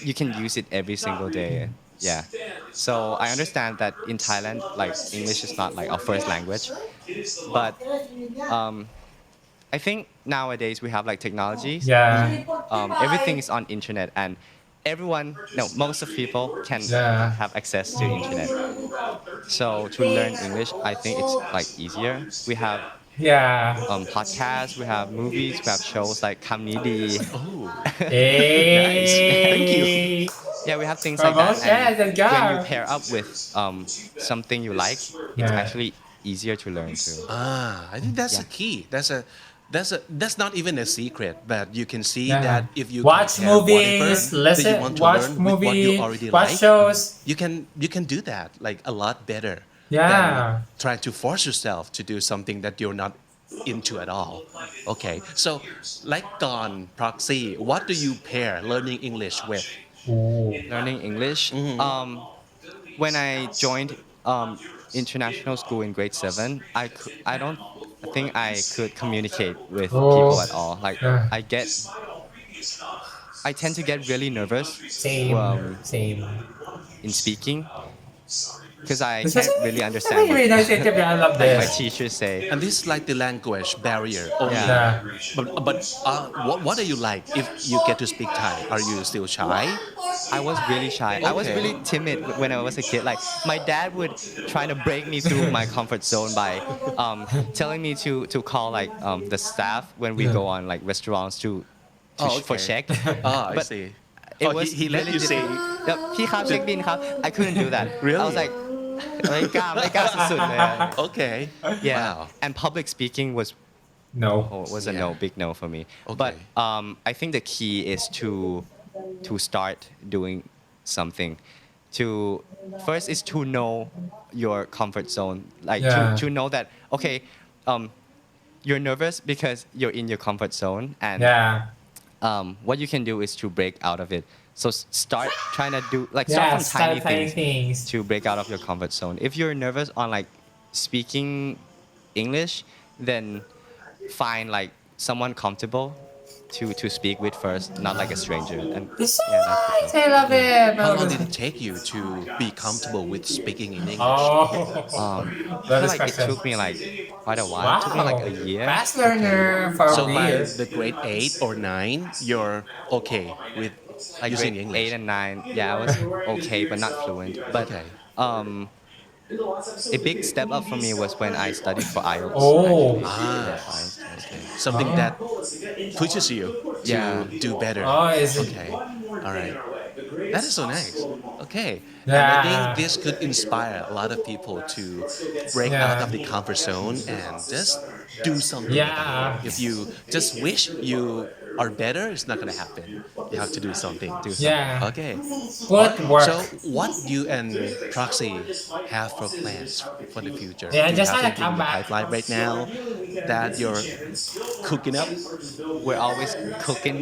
[SPEAKER 2] you can use it every single day. Yeah. So I understand that in Thailand, like English is not like our first language, but I think nowadays we have like technologies.
[SPEAKER 1] Yeah.
[SPEAKER 2] Everything is on internet and everyone, no, most of people can
[SPEAKER 1] Yeah.
[SPEAKER 2] have access to internet. So to learn English, I think it's like easier. We have
[SPEAKER 1] Yeah.
[SPEAKER 2] podcasts, we have movies, we have shows like Kamnidi.
[SPEAKER 3] Oh,
[SPEAKER 1] Hey.
[SPEAKER 3] Thank you.
[SPEAKER 2] Yeah, we have things like that.
[SPEAKER 1] Promotions and
[SPEAKER 2] when you
[SPEAKER 1] go.
[SPEAKER 2] pair up with something you like, it's
[SPEAKER 1] Yeah.
[SPEAKER 2] actually easier to learn too.
[SPEAKER 3] I think that's the key. That's not even a secret, but you can see that if you
[SPEAKER 1] watch
[SPEAKER 3] compare
[SPEAKER 1] movies,
[SPEAKER 3] whatever that you
[SPEAKER 1] listen,
[SPEAKER 3] want to
[SPEAKER 1] watch
[SPEAKER 3] learn with what you
[SPEAKER 1] movies,
[SPEAKER 3] already
[SPEAKER 1] watch
[SPEAKER 3] like,
[SPEAKER 1] shows.
[SPEAKER 3] you can do that like a lot better
[SPEAKER 1] Yeah.
[SPEAKER 3] than trying to force yourself to do something that you're not into at all. Okay, so like Gorn, Proxie, what do you pair learning English with?
[SPEAKER 2] Learning English. When I joined international school in grade 7, I don't think I could communicate with people at all. Like I tend to get really nervous
[SPEAKER 1] Same.
[SPEAKER 2] in speaking because I
[SPEAKER 1] This
[SPEAKER 2] can't
[SPEAKER 1] was
[SPEAKER 2] really
[SPEAKER 1] a
[SPEAKER 2] understand
[SPEAKER 1] very
[SPEAKER 2] what
[SPEAKER 1] nice interview. I love
[SPEAKER 2] my
[SPEAKER 1] this.
[SPEAKER 2] teachers say.
[SPEAKER 3] And this is like the language barrier only.
[SPEAKER 2] Yeah.
[SPEAKER 3] But what are you like if you get to speak Thai? Are you still shy?
[SPEAKER 2] I was really shy. I was
[SPEAKER 3] Okay.
[SPEAKER 2] really timid when I was a kid. Like my dad would try to break me through my comfort zone by telling me to call like the staff when we go on like restaurants for check.
[SPEAKER 3] I
[SPEAKER 2] But
[SPEAKER 3] see.
[SPEAKER 2] It
[SPEAKER 3] Oh,
[SPEAKER 2] was
[SPEAKER 3] he let
[SPEAKER 2] really
[SPEAKER 3] you say.
[SPEAKER 2] difficult. พี่ครับเช็คบินครับ I couldn't do that.
[SPEAKER 3] Really?
[SPEAKER 2] I was like ไม่กล้าสุดๆเลย
[SPEAKER 3] Okay.
[SPEAKER 2] Yeah.
[SPEAKER 3] Wow.
[SPEAKER 2] And public speaking was
[SPEAKER 1] No.
[SPEAKER 2] a big no for me.
[SPEAKER 3] Okay.
[SPEAKER 2] But I think the key is to start doing something. First is to know your comfort zone. Like to know that okay, you're nervous because you're in your comfort zone, and what you can do is to break out of it. So start trying to do start from tiny things to break out of your comfort zone. If you're nervous on like speaking English, then find like someone comfortable to speak with first, not like a stranger. And
[SPEAKER 1] It's so
[SPEAKER 2] that's the
[SPEAKER 1] nice.
[SPEAKER 2] thing.
[SPEAKER 1] I love it.
[SPEAKER 3] How long did it take you to be comfortable with speaking in English?
[SPEAKER 1] Oh.
[SPEAKER 2] I
[SPEAKER 1] That
[SPEAKER 2] feel
[SPEAKER 1] is
[SPEAKER 2] like it took me like quite a while.
[SPEAKER 1] Wow.
[SPEAKER 2] It took me like a year.
[SPEAKER 1] Fast learner for
[SPEAKER 3] So
[SPEAKER 1] a
[SPEAKER 3] by
[SPEAKER 1] year.
[SPEAKER 3] the grade 8 or 9, you're okay with
[SPEAKER 2] Like
[SPEAKER 3] using
[SPEAKER 2] grade
[SPEAKER 3] English.
[SPEAKER 2] 8 and 9, yeah, I was okay, but not fluent. But
[SPEAKER 3] Okay.
[SPEAKER 2] a big step up for me was when I studied for IELTS.
[SPEAKER 1] Oh.
[SPEAKER 3] Something that pushes you to
[SPEAKER 2] Yeah.
[SPEAKER 3] do better.
[SPEAKER 1] Oh, is it?
[SPEAKER 3] Okay. All right. That is so nice. Okay.
[SPEAKER 1] Yeah.
[SPEAKER 3] And I think this could inspire a lot of people to break out
[SPEAKER 1] Yeah.
[SPEAKER 3] of the comfort zone and just do something.
[SPEAKER 1] Yeah.
[SPEAKER 3] If you just wish you are better, it's not going to happen. You have to do something.
[SPEAKER 1] Yeah.
[SPEAKER 3] Okay.
[SPEAKER 1] Good work.
[SPEAKER 3] So, what you and Proxie have for plans for the future?
[SPEAKER 1] Yeah,
[SPEAKER 3] Do you
[SPEAKER 1] just
[SPEAKER 3] have
[SPEAKER 1] wanna
[SPEAKER 3] something
[SPEAKER 1] come
[SPEAKER 3] in the
[SPEAKER 1] back.
[SPEAKER 3] pipeline right now that you're cooking up?
[SPEAKER 2] We're always cooking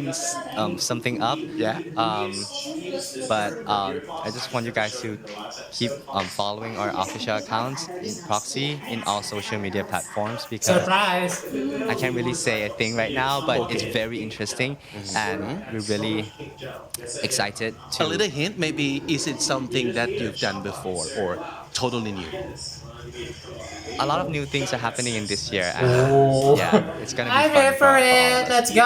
[SPEAKER 2] something up.
[SPEAKER 3] Yeah.
[SPEAKER 2] But I just want you guys to keep following our official accounts in Proxie in all social media platforms because
[SPEAKER 1] Surprise.
[SPEAKER 2] I can't really say a thing right now, but it's
[SPEAKER 3] Okay.
[SPEAKER 2] very interesting and we're really excited to.
[SPEAKER 3] A little hint, maybe is it something that you've done before or totally new?
[SPEAKER 2] A lot of new things are happening in this year. And
[SPEAKER 1] Oh.
[SPEAKER 2] yeah, it's gonna be
[SPEAKER 1] I'm
[SPEAKER 2] fun
[SPEAKER 1] here for
[SPEAKER 2] all of
[SPEAKER 1] it.
[SPEAKER 2] us.
[SPEAKER 1] Let's go.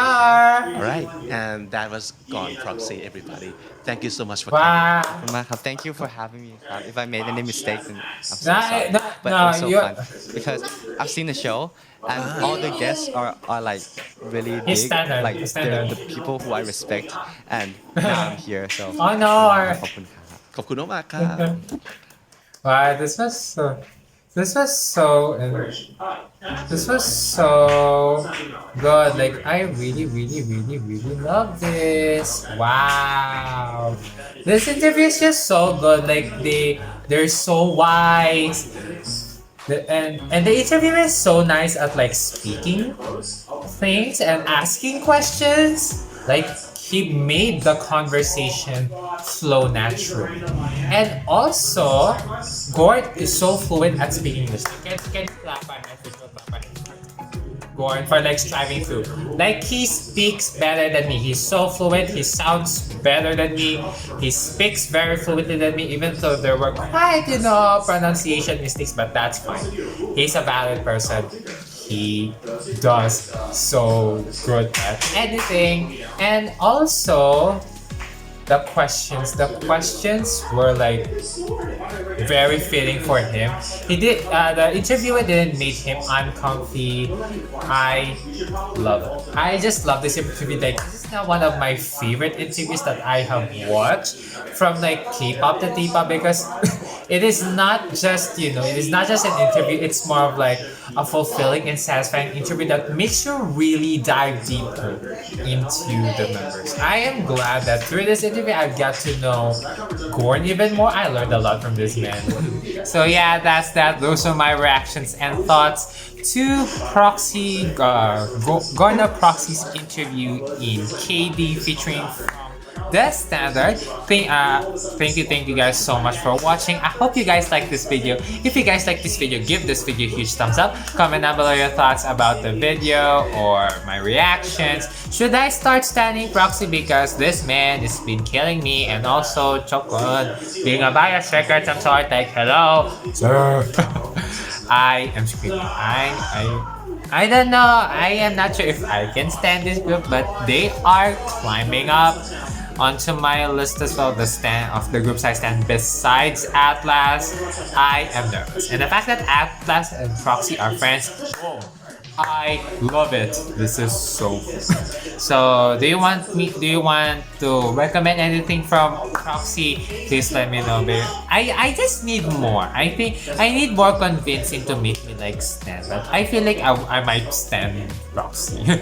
[SPEAKER 3] All right. And that was Gorn Proxie, everybody. Thank you so much for coming.
[SPEAKER 1] Wow.
[SPEAKER 2] Thank you for having me. If I made any mistakes, then I'm so
[SPEAKER 1] No,
[SPEAKER 2] sorry.
[SPEAKER 1] no,
[SPEAKER 2] But
[SPEAKER 1] no,
[SPEAKER 2] it was so
[SPEAKER 1] you-
[SPEAKER 2] fun because I've seen the show and all the guests are like really
[SPEAKER 1] It's
[SPEAKER 2] big.
[SPEAKER 1] standard,
[SPEAKER 2] Like
[SPEAKER 1] it's
[SPEAKER 2] they're
[SPEAKER 1] standard.
[SPEAKER 2] the people who I respect, and now I'm here. So
[SPEAKER 1] Oh no.
[SPEAKER 2] ขอบคุณครับ
[SPEAKER 3] ขอบคุณมากครับ
[SPEAKER 1] Wow, this was so good. Like I really love this. Wow. This interview is just so good. Like they're so wise. And the interviewer is so nice at like speaking things and asking questions. Like he made the conversation flow naturally. And also, Gorn is so fluent at speaking English. Can clap by my Gorn for like striving through. Like he speaks better than me. He's so fluent. He sounds better than me. He speaks very fluently than me, even though there were quite pronunciation mistakes, but that's fine. He's a valid person. He does so good at editing. And also the questions were like very fitting for him. The interviewer didn't make him uncomfy. I love it. I just love this interview. Like this is now one of my favorite interviews that I have watched from like K-pop to T-pop because it is not just, it is not just an interview, it's more of like a fulfilling and satisfying interview that makes you really dive deeper into the members. I am glad that through this interview I got to know Gorn even more. I learned a lot from this man. So yeah, that's that. Those are my reactions and thoughts to Proxie, Gorn Proxie's interview in KD featuring The Standard. Thank you guys so much for watching. I hope you guys like this video. If you guys like this video, give this video a huge thumbs up. Comment down below your thoughts about the video or my reactions. Should I start standing Proxie because this man has been killing me, and also Chokon being a bias record, I'm sorry, like hello sir. I am screaming. I don't know. I am not sure if I can stand this group, but they are climbing up onto my list as well. The stand of the groups I stand besides Atlas. I am nervous, and the fact that Atlas and Proxie are friends, I love it. This is so good. So do you want to recommend anything from Proxie? Please let me know, babe. I just need more. I think I need more convincing to make me like Stan, but I feel like I might stand Proxie. Okay,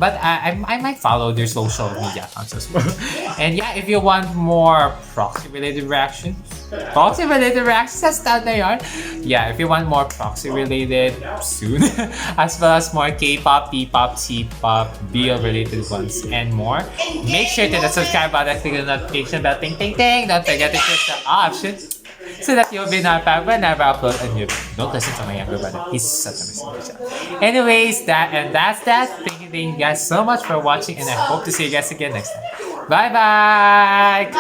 [SPEAKER 1] but I might follow their social media accounts as well. And yeah, if you want more Proxie related reactions, that's down there. Yeah, if you want more Proxie related soon, as well as more K-pop, P-pop, T-pop, BL related ones, and more, make sure to the subscribe button, click the notification bell, ting ting ting. Don't forget to click the option so that you'll be notified whenever I upload a new video. Don't listen to my younger brother, he's such a messy. Anyways, that's that. Thank you guys so much for watching, and I hope to see you guys again next time. Bye bye.